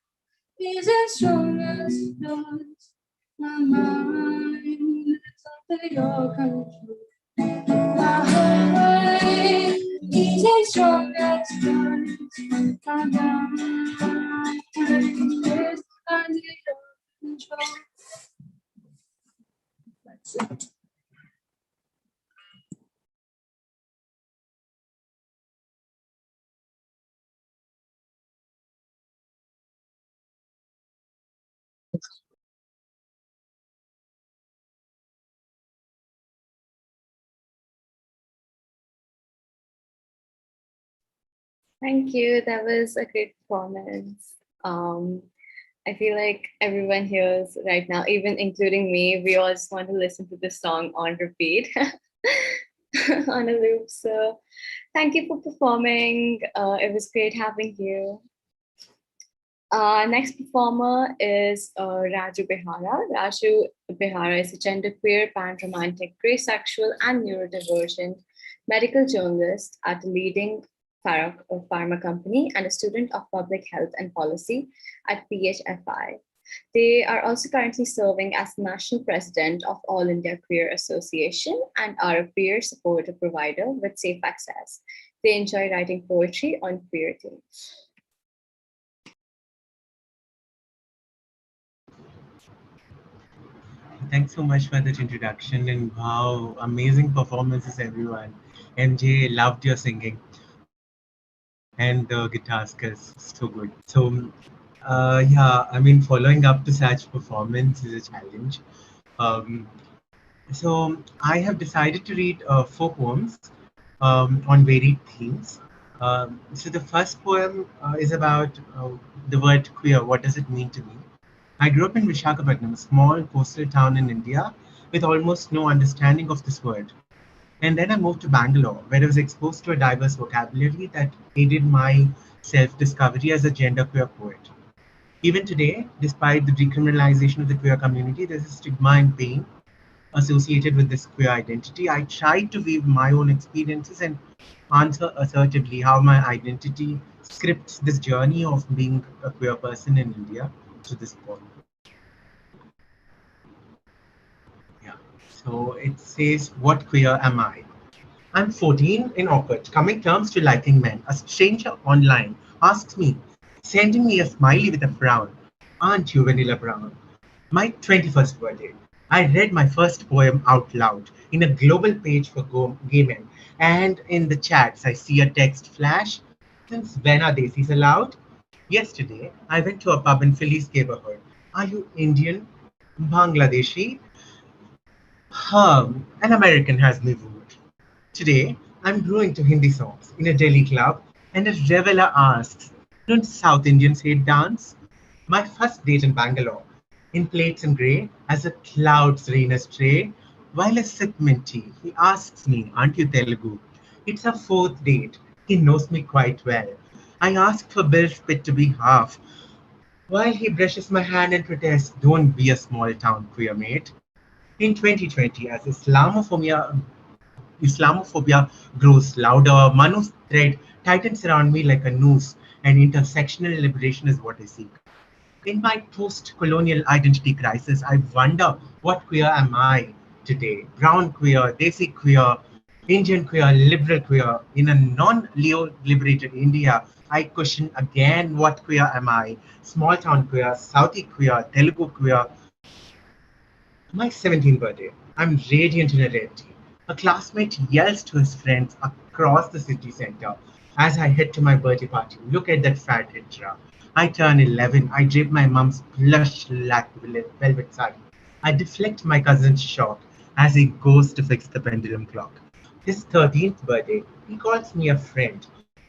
isn't strong as yours. My mind is under your control. My heart isn't strong as yours. My mind is under your control. That's it. Thank you. That was a great performance. Um, I feel like everyone here is right now, even including me, we all just want to listen to this song on repeat, on a loop. So thank you for performing. It was great having you. Next performer is Raju Behara. Raju Behara is a genderqueer, pan-romantic, gray-sexual, and neurodivergent medical journalist at a leading pharma company and a student of public health and policy at PHFI. They are also currently serving as national president of All India Queer Association and are a peer supporter provider with safe access. They enjoy writing poetry on queer themes. Thanks so much for that introduction, and wow, amazing performances, everyone. MJ, loved your singing, and the guitar skills, so good. So, yeah, I mean, following up to such performance is a challenge. Um, so, I have decided to read 4 poems on varied themes. So, the first poem is about the word queer. What does it mean to me? I grew up in Vishakhapatnam, a small coastal town in India, with almost no understanding of this word. And then I moved to Bangalore, where I was exposed to a diverse vocabulary that aided my self discovery as a genderqueer poet. Even today, despite the decriminalization of the queer community, there's a stigma and pain associated with this queer identity. I tried to weave my own experiences and answer assertively how my identity scripts this journey of being a queer person in India to this point. Yeah. So it says, what queer am I? I'm 14 in awkward, coming terms to liking men. A stranger online asks me, sending me a smiley with a frown. Aren't you Vanilla Brown? My 21st birthday. I read my first poem out loud in a global page for gay men. And in the chats, I see a text flash. Since when are desis allowed? Yesterday, I went to a pub in Philly's neighborhood. Are you Indian? Bangladeshi? An American has me wooed. Today, I'm growing to Hindi songs in a Delhi club, and a reveler asks, don't South Indians hate dance? My first date in Bangalore, in plates and grey, as the clouds rain astray, while I sip mint tea, he asks me, aren't you Telugu? It's our fourth date. He knows me quite well. I ask for Bill's bit to be half, while he brushes my hand and protests, don't be a small town queer mate. In 2020, as Islamophobia grows louder, Manu's thread tightens around me like a noose, and intersectional liberation is what I seek. In my post-colonial identity crisis, I wonder, what queer am I today? Brown queer, Desi queer, Indian queer, liberal queer. In a non-Leo liberated India, I question again, what queer am I? Small town queer, Southie queer, Telugu queer. My 17th birthday, I'm radiant in a red tee. A classmate yells to his friends across the city center as I head to my birthday party. Look at that fat hijra. I turn 11. I drape my mom's plush black velvet sari. I deflect my cousin's shock as he goes to fix the pendulum clock. His 13th birthday, he calls me a friend,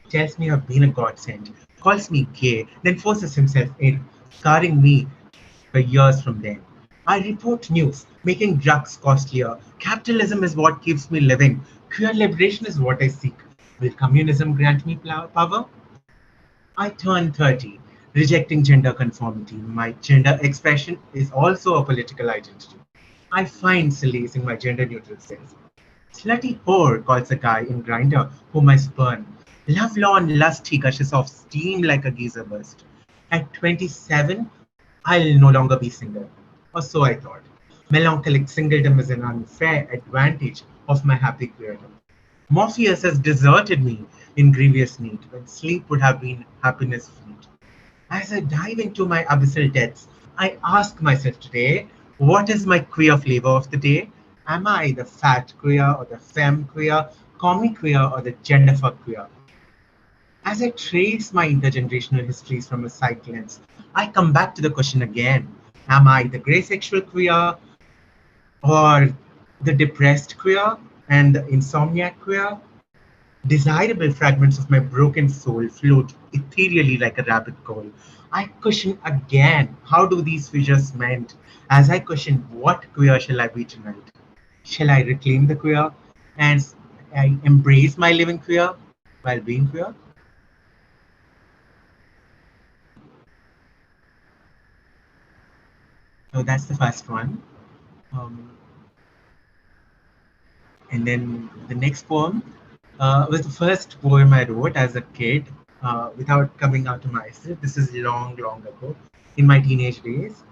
tells me I've been a godsend, calls me gay, then forces himself in, scarring me for years from then. I report news, making drugs costlier. Capitalism is what keeps me living. Queer liberation is what I seek. Will communism grant me power? I turned 30, rejecting gender conformity. My gender expression is also a political identity. I find solace in my gender neutral self. Slutty whore calls a guy in grinder whom I spurn. Lovelorn lust he gushes off steam like a geyser burst. At 27, I'll no longer be single. Or so I thought. Melancholic singledom is an unfair advantage of my happy queerdom. Morpheus has deserted me in grievous need, when sleep would have been happiness fleet. As I dive into my abyssal depths, I ask myself today, what is my queer flavor of the day? Am I the fat queer or the femme queer, comic queer or the genderfuck queer? As I trace my intergenerational histories from a side lens, I come back to the question again. Am I the grey sexual queer or the depressed queer and the insomniac queer? Desirable fragments of my broken soul float ethereally like a rabbit coil. I question again, how do these fissures mend? As I question, what queer shall I be tonight? Shall I reclaim the queer and I embrace my living queer while being queer? So that's the first one. Um, and then the next poem was the first poem I wrote as a kid without coming out to myself. This is long, long ago in my teenage days.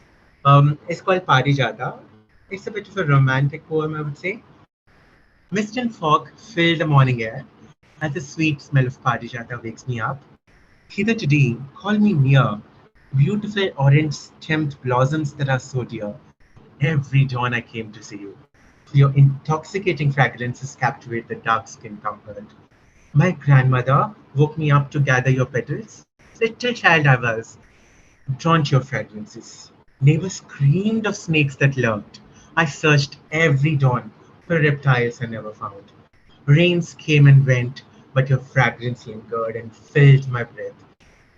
It's called Parijata. It's a bit of a romantic poem, I would say. Mist and fog fill the morning air as the sweet smell of Parijata wakes me up. Hither today, call me near, beautiful orange stemmed blossoms that are so dear. Every dawn I came to see you. Your intoxicating fragrances captivate the dark skin cowherd. My grandmother woke me up to gather your petals. Little child I was, drawn to your fragrances. Neighbors screamed of snakes that lurked. I searched every dawn for reptiles I never found. Rains came and went, but your fragrance lingered and filled my breath.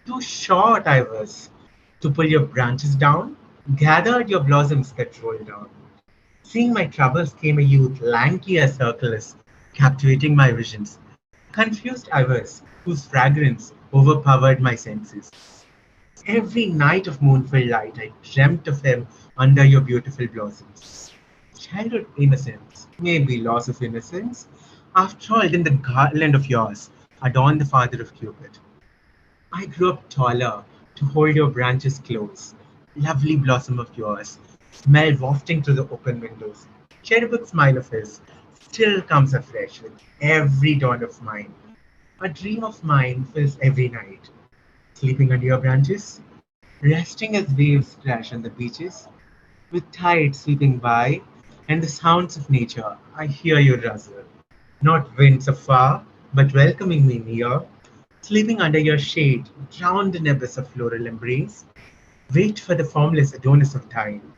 Too short I was to pull your branches down, gathered your blossoms that rolled down. Seeing my troubles came a youth, lanky as Hercules, captivating my visions. Confused I was, whose fragrance overpowered my senses. Every night of moonful light, I dreamt of him under your beautiful blossoms. Childhood innocence, maybe loss of innocence. After all, then the garland of yours adorned the father of Cupid. I grew up taller to hold your branches close. Lovely blossom of yours, smell wafting through the open windows. Cherubim smile of his still comes afresh with every dawn of mine. A dream of mine fills every night. Sleeping under your branches, resting as waves crash on the beaches, with tide sweeping by and the sounds of nature, I hear you rustle. Not winds afar, but welcoming me near, sleeping under your shade, drowned in abyss of floral embrace. Wait for the formless Adonis of time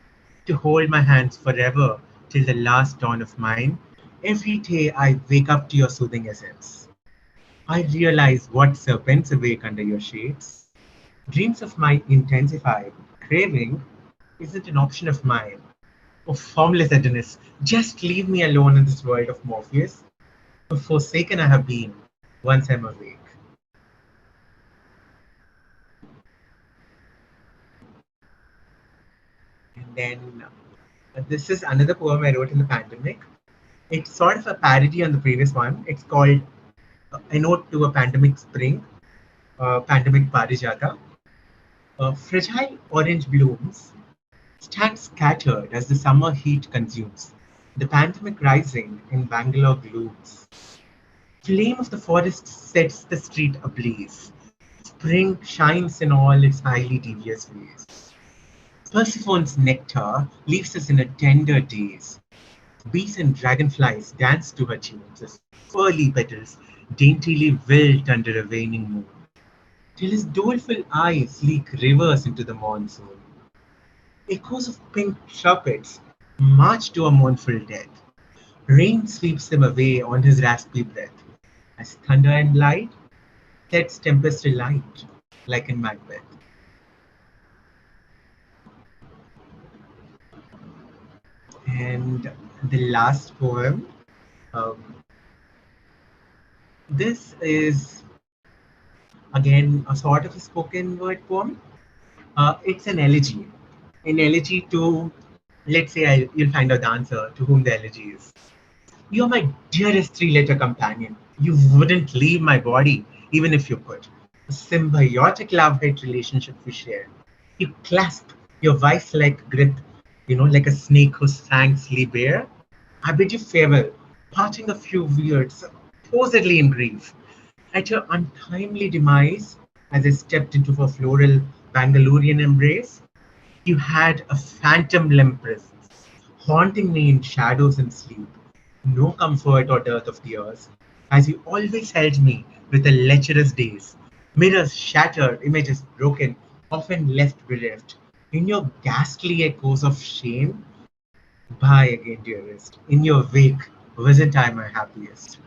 to hold my hands forever till the last dawn of mine. Every day I wake up to your soothing essence. I realize what serpents awake under your shades. Dreams of mine intensify. Craving isn't an option of mine. Oh, formless Adonis, just leave me alone in this world of Morpheus. For forsaken I have been, once I'm awake. And then this is another poem I wrote in the pandemic. It's sort of a parody on the previous one. It's called A Note to a Pandemic Spring, Pandemic Parijata. Fragile orange blooms stand scattered as the summer heat consumes. The pandemic rising in Bangalore glooms. Flame of the forest sets the street ablaze. Spring shines in all its highly devious ways. Persephone's nectar leaves us in a tender daze. Bees and dragonflies dance to her tunes as pearly petals daintily wilt under a waning moon, till his doleful eyes leak rivers into the monsoon. Echoes of pink trumpets march to a mournful death. Rain sweeps him away on his raspy breath, as thunder and light sets tempest light, like in Macbeth. And the last poem um, this is again a sort of a spoken word poem. It's an elegy to, let's say, you'll find a dancer to whom the elegy is. You're my dearest three-letter companion. You wouldn't leave my body, even if you could. A symbiotic love-hate relationship we share. You clasp your vice-like grip, like a snake whose fangs lay bare. I bid you farewell, parting a few weirds, supposedly in grief. At your untimely demise, as I stepped into a floral Bangalorean embrace, you had a phantom limb presence, haunting me in shadows and sleep. No comfort or dearth of tears, as you always held me with a lecherous daze. Mirrors shattered, images broken, often left bereft. In your ghastly echoes of shame, bye again, dearest. In your wake, wasn't I my happiest?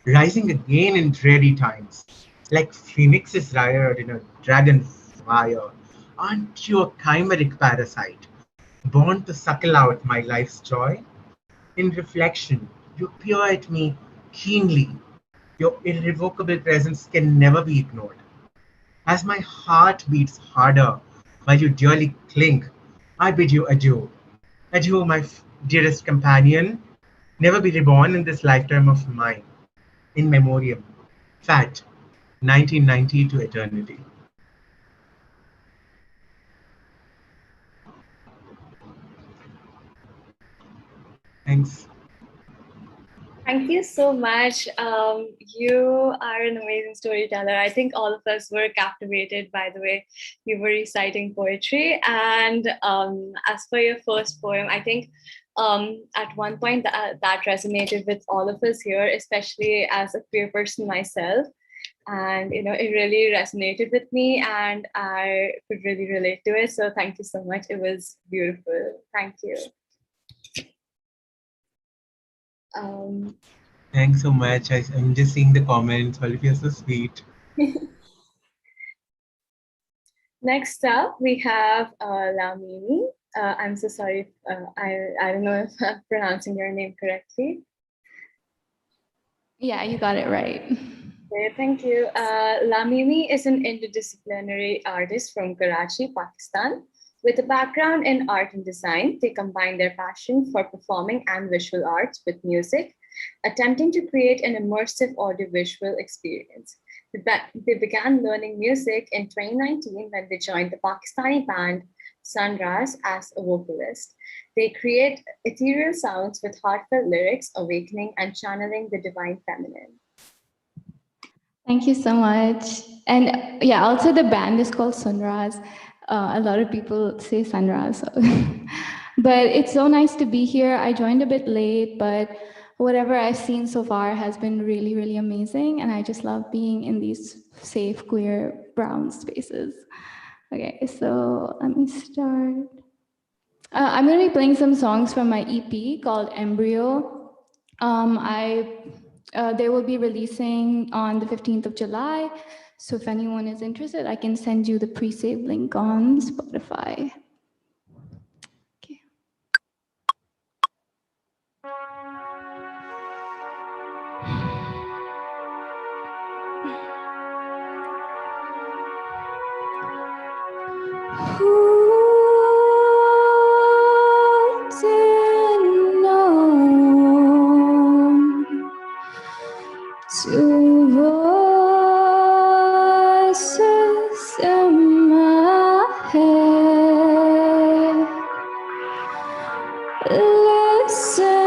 Rising again in dreary times, like phoenixes reared in a dragon fire. Aren't you a chimeric parasite, born to suckle out my life's joy? In reflection, you peer at me keenly. Your irrevocable presence can never be ignored. As my heart beats harder while you dearly cling, I bid you adieu. Adieu, my dearest companion. Never be reborn in this lifetime of mine. In memoriam. Fat, 1990 to eternity. Thanks. Thank you so much. You are an amazing storyteller. I think all of us were captivated by the way you were reciting poetry. And as for your first poem, I think at one point that resonated with all of us here, especially as a queer person myself. And it really resonated with me, and I could really relate to it. So thank you so much. It was beautiful. Thank you. Thanks so much. I'm just seeing the comments. All of you are so sweet. Next up, we have LA.MIMI. I'm so sorry. I don't know if I'm pronouncing your name correctly. Yeah, you got it right. Okay, thank you. LA.MIMI is an interdisciplinary artist from Karachi, Pakistan. With a background in art and design, they combine their passion for performing and visual arts with music, attempting to create an immersive audiovisual experience. They began learning music in 2019 when they joined the Pakistani band Sunrise as a vocalist. They create ethereal sounds with heartfelt lyrics, awakening and channeling the divine feminine. Thank you so much. And yeah, also the band is called Sunrise. A lot of people say Sunrise. So. But it's so nice to be here. I joined a bit late, but whatever I've seen so far has been really, really amazing. And I just love being in these safe, queer, brown spaces. Okay, so let me start. I'm going to be playing some songs from my EP called Embryo. They will be releasing on the 15th of July. So if anyone is interested, I can send you the pre-save link on Spotify. Okay. Two voices in my head. Listen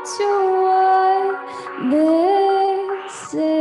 to what they say.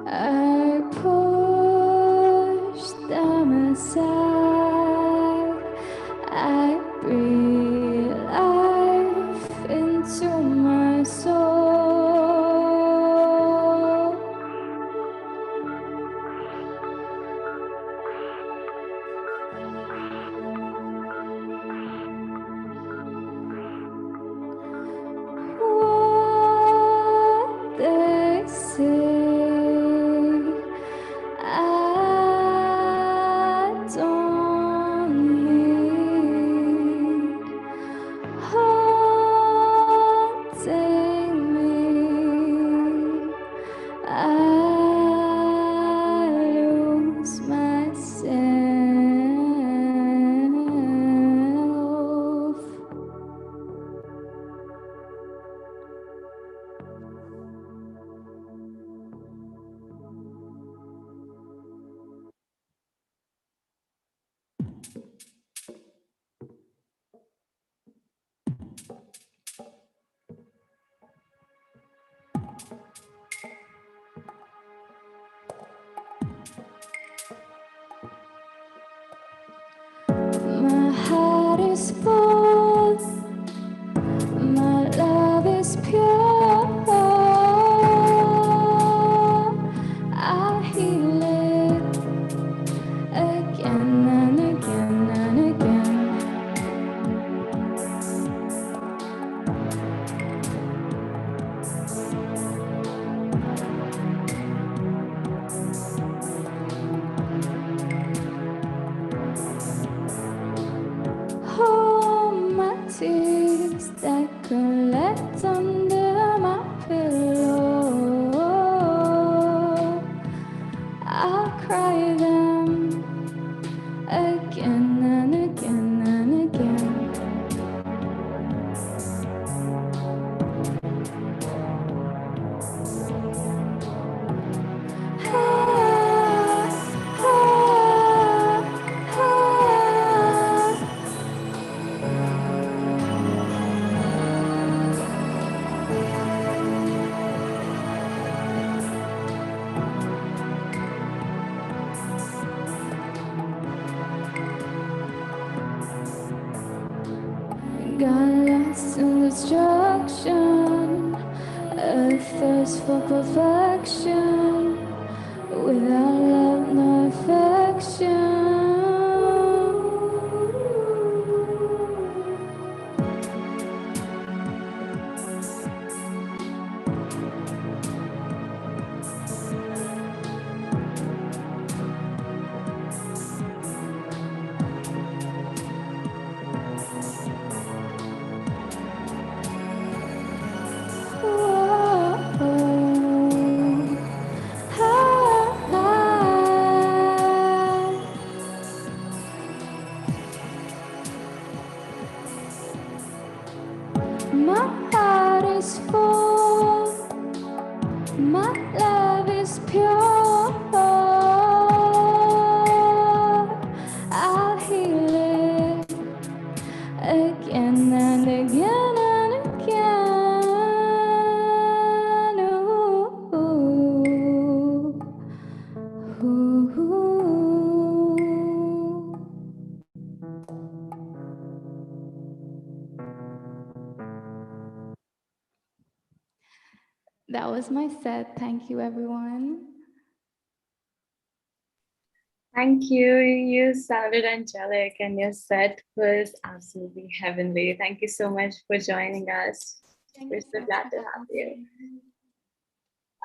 I push them aside. I breathe life into my soul. What they say, I don't need, haunting me. I lose myself. My heart is full, my love is pure. I heal it again and again and again. All my tears that collect under my pillow, I'll cry them again and again and again. Got lost in destruction, a thirst for perfection, without love, no affection. My heart is full, my love is pure. I'll heal it again and again and again. Ooh, ooh. That was my set. Thank you, everyone. Thank you. You sounded angelic and your set was absolutely heavenly. Thank you so much for joining us. We're so glad to have you.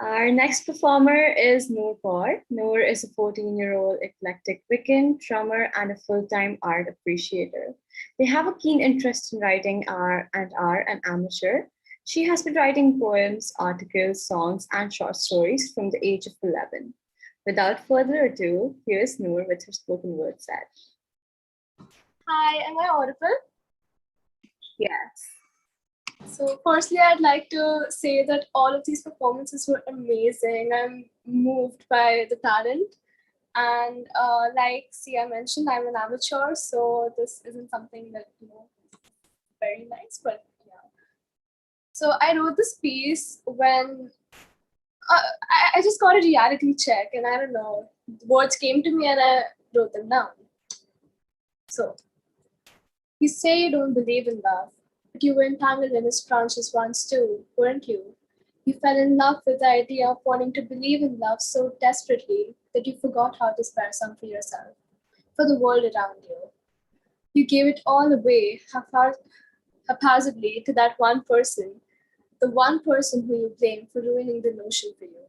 Our next performer is Noor. Noor is a 14-year-old eclectic Wiccan drummer and a full-time art appreciator. They have a keen interest in writing and are an amateur. She has been writing poems, articles, songs, and short stories from the age of 11. Without further ado, here's Noor with her spoken word set. Hi, am I audible? Yes. So firstly, I'd like to say that all of these performances were amazing. I'm moved by the talent. And like Sia mentioned, I'm an amateur, so this isn't something that, very nice, but yeah. So I wrote this piece when I just got a reality check, and I don't know. Words came to me, and I wrote them down. So, you say you don't believe in love, but you were entangled in its branches once too, weren't you? You fell in love with the idea of wanting to believe in love so desperately that you forgot how to spare some for yourself, for the world around you. You gave it all away haphazardly to that one person, the one person who you blame for ruining the notion for you,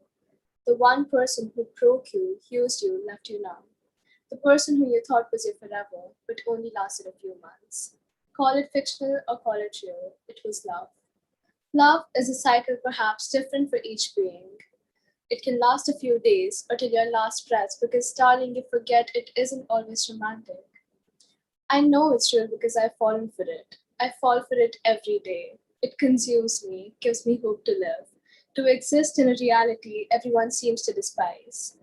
the one person who broke you, used you, left you numb, the person who you thought was your forever, but only lasted a few months. Call it fictional or call it real, it was love. Love is a cycle perhaps different for each being. It can last a few days or till your last breath because, darling, you forget it isn't always romantic. I know it's real because I've fallen for it. I fall for it every day. It consumes me, gives me hope to live, to exist in a reality everyone seems to despise.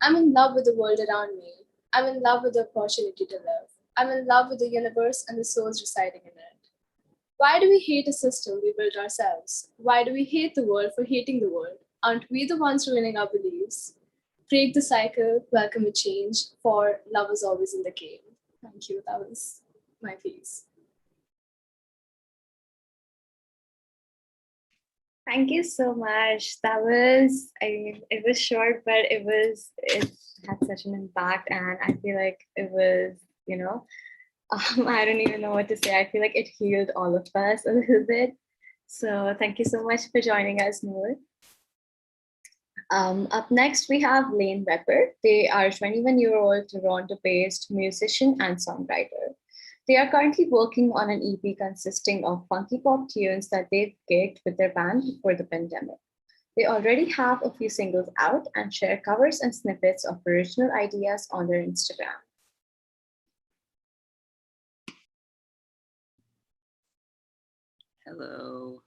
I'm in love with the world around me. I'm in love with the opportunity to live. I'm in love with the universe and the souls residing in it. Why do we hate a system we built ourselves? Why do we hate the world for hating the world? Aren't we the ones ruining our beliefs? Break the cycle, welcome a change, for love is always in the game. Thank you. That was my piece. Thank you so much. That was, I mean, it was short, but it had such an impact. And I feel like it was, I don't even know what to say. I feel like it healed all of us a little bit. So thank you so much for joining us, Noor. Up next, we have Lane Webber. They are a 21-year-old Toronto-based musician and songwriter. They are currently working on an EP consisting of funky pop tunes that they've gigged with their band before the pandemic. They already have a few singles out and share covers and snippets of original ideas on their Instagram. Hello.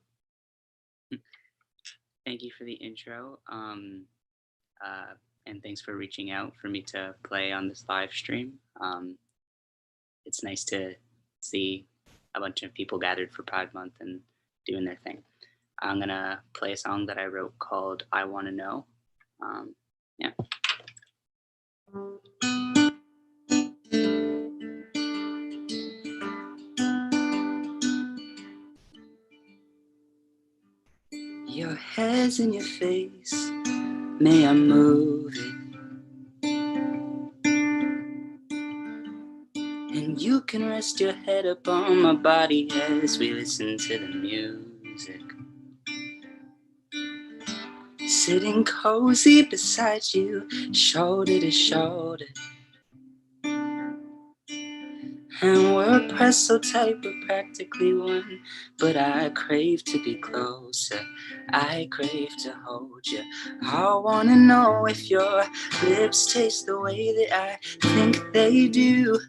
Thank you for the intro. And thanks for reaching out for me to play on this live stream. It's nice to see a bunch of people gathered for Pride Month and doing their thing. I'm gonna play a song that I wrote called I Wanna Know. Yeah. Your hair's in your face, may I move it? And you can rest your head upon my body as we listen to the music. Sitting cozy beside you, shoulder to shoulder. And we're pressed so tight, we're practically one. But I crave to be closer, I crave to hold you. I wanna know if your lips taste the way that I think they do.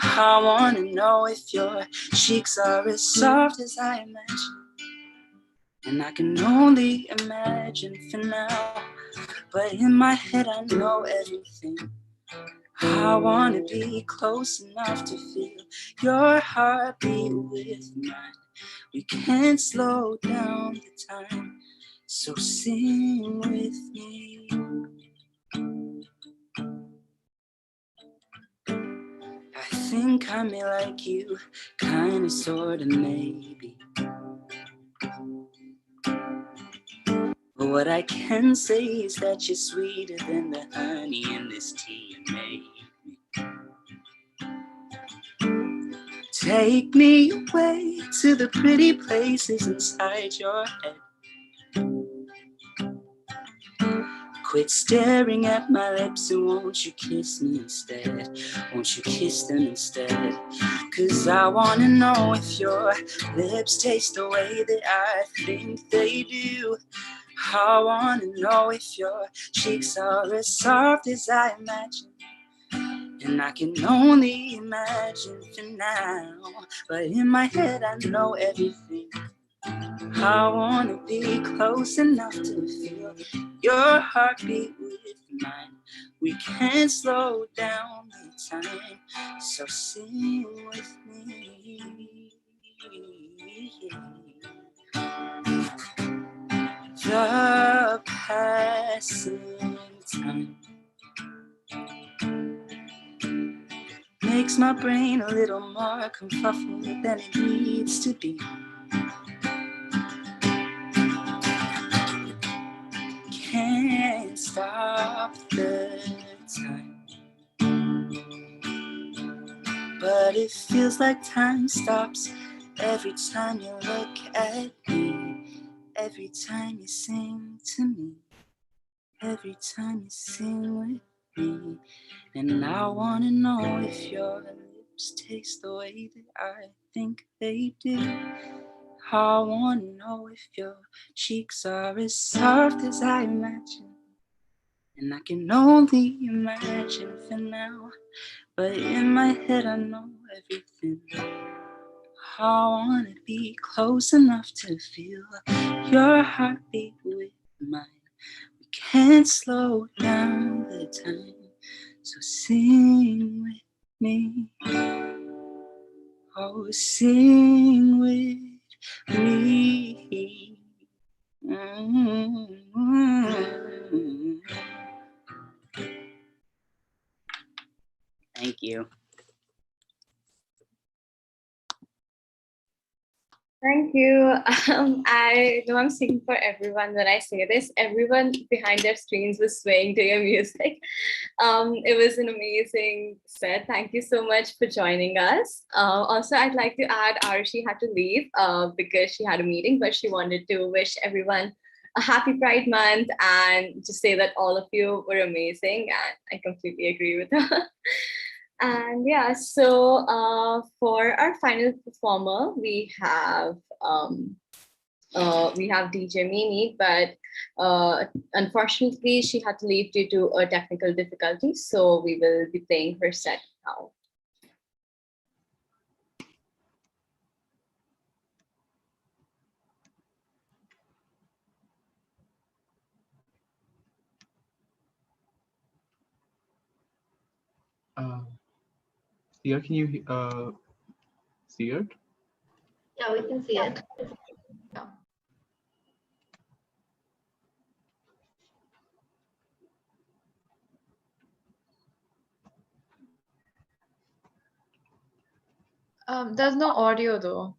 I wanna know if your cheeks are as soft as I imagine. And I can only imagine for now, but in my head I know everything. I wanna be close enough to feel your heartbeat with mine. We can't slow down the time, so sing with me. I think I may like you, kinda, sorta, maybe. But what I can say is that you're sweeter than the honey in this tea you made. Take me away to the pretty places inside your head. Quit staring at my lips and won't you kiss me instead? Won't you kiss them instead? 'Cause I wanna know if your lips taste the way that I think they do. I wanna know if your cheeks are as soft as I imagine. And I can only imagine for now, but in my head I know everything. I wanna be close enough to feel your heartbeat with mine. We can't slow down the time, so sing with me. The passing time makes my brain a little more confuffled than it needs to be. Can't stop the time, but it feels like time stops every time you look at me, every time you sing to me, every time you sing with me. And I wanna know if your lips taste the way that I think they do. I wanna know if your cheeks are as soft as I imagine. And I can only imagine for now, but in my head I know everything. I wanna be close enough to feel your heartbeat with mine. We can't slow down the time, so sing with me. Oh, sing with me. Mm-hmm. Thank you. Thank you. I know I'm speaking for everyone when I say this. Everyone behind their screens was swaying to your music. It was an amazing set. Thank you so much for joining us. Also, I'd like to add Arushi had to leave because she had a meeting, but she wanted to wish everyone a happy Pride Month and just say that all of you were amazing. And I completely agree with her. And yeah, so for our final performer, we have DJ Mimi, but unfortunately she had to leave due to a technical difficulty. So we will be playing her set now. Sia, can you see it? Yeah, we can see it. Yeah. There's no audio though.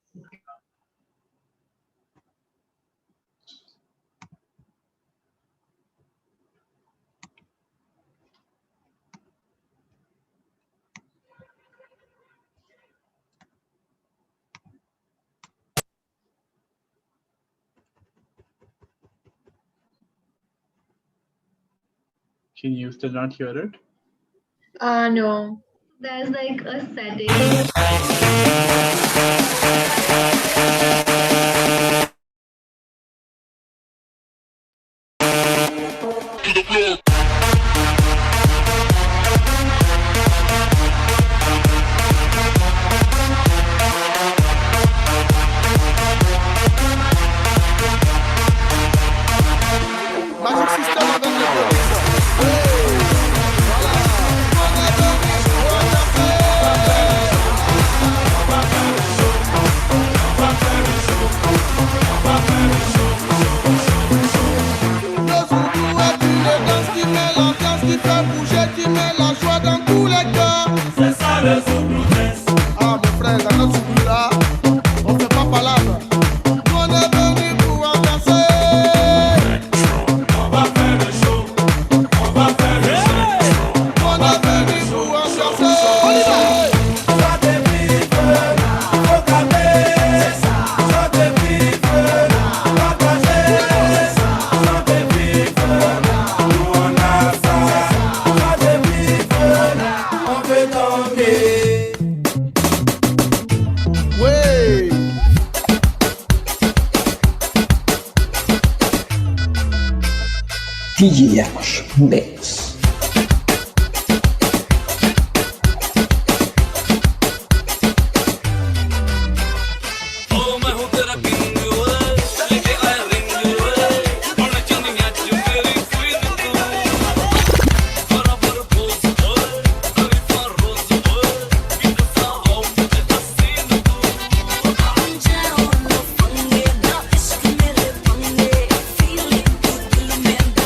Can you still not hear it? No. There's like a setting. Magic system avec le production. Le zouzou est une danse qui met l'ambiance, qui fait bouger, qui met la joie dans tous les cœurs. C'est ça le zouzou dance. Ah mon frère, dans notre zouzou là, on fait pas palabre. Nous on est venu pour ambiancer. On va faire le show, on va faire le show. On est venu pour ambiancer. On y va. Soit des vivres, faut taper. Soit des vivres, partager. Soit des vivres, nous on a ça. Soit des vivres, on veut tomber. Ouais. DJ's Mix. Feeling good,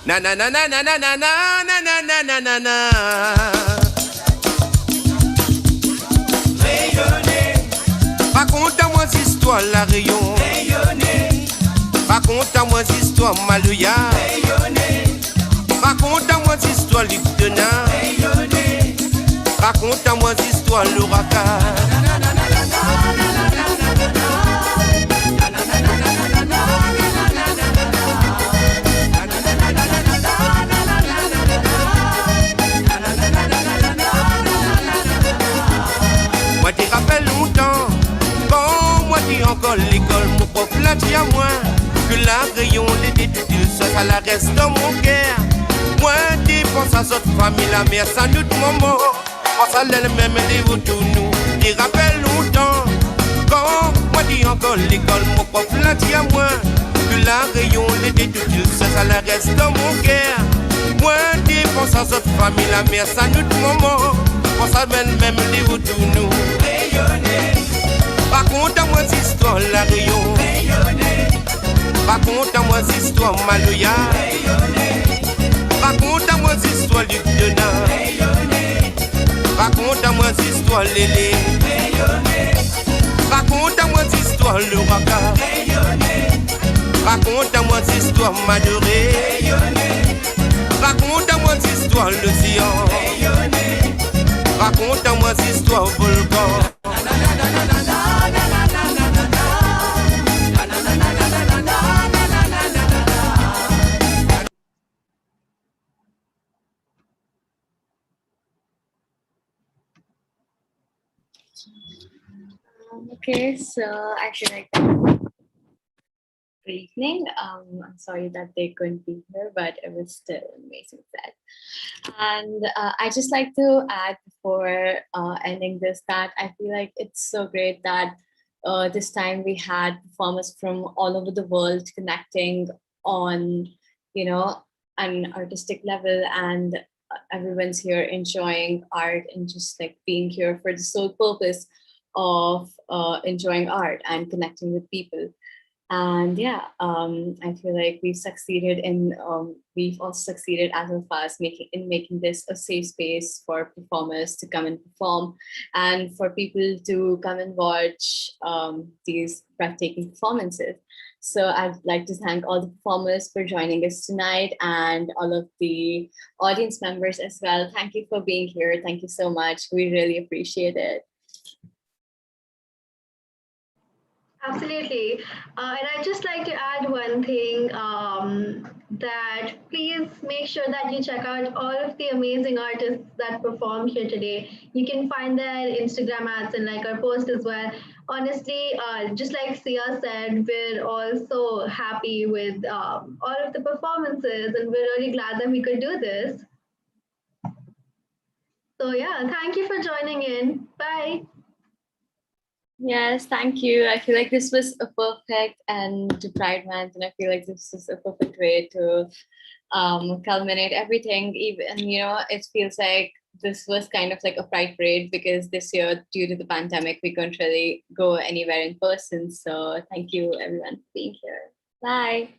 Na na na na na na na na na na na na na na. Rayonner. Raconte-moi histoire la rayon. Rayonner. Raconte-moi histoire Malouya. Rayonner. Raconte-moi histoire Liptona. Rayonner. Raconte-moi histoire l'ouragan. Moi t'y rappelle longtemps, quand moi t'y encore l'école, mon prof l'a dit à moi, que la rayon des études, ça la reste dans mon cœur. Moi t'y pense à cette famille, la mère sans doute maman, pense à l'elle-même et vous tous nous. T'y rappelle longtemps, quand moi t'y encore l'école, mon prof l'a dit à moi, que la rayon des études, ça la reste dans mon cœur. Moi t'y pense à cette famille, la mère sans doute maman, pense à l'elle-même et vous tous nous. Raconte-moi cette histoire la rayon. Raconte-moi cette histoire Malouya. Raconte-moi cette histoire Liptona. Raconte-moi cette histoire Lélé. Raconte-moi cette histoire l'ouragan. Raconte-moi cette histoire Madoré. Raconte-moi cette histoire l'océan. Raconte-moi cette histoire volcan. Okay, so I feel like good evening. I'm sorry that they couldn't be here, but it was still an amazing set. And I just like to add before ending this that I feel like it's so great that this time we had performers from all over the world connecting on, an artistic level, and everyone's here enjoying art and just like being here for the sole purpose of enjoying art and connecting with people. And yeah, I feel like we've also succeeded as Alfaaz making this a safe space for performers to come and perform, and for people to come and watch these breathtaking performances. So I'd like to thank all the performers for joining us tonight, and all of the audience members as well. Thank you for being here. Thank you so much. We really appreciate it. Absolutely. And I'd just like to add one thing, that please make sure that you check out all of the amazing artists that performed here today. You can find their Instagram ads and like our post as well. Honestly, just like Sia said, we're all so happy with all of the performances, and we're really glad that we could do this. So yeah, thank you for joining in. Bye. Yes, thank you. I feel like this was a perfect end to Pride Month, and I feel like this is a perfect way to culminate everything. Even, it feels like this was kind of like a Pride parade, because this year, due to the pandemic, we couldn't really go anywhere in person. So thank you everyone for being here. Bye.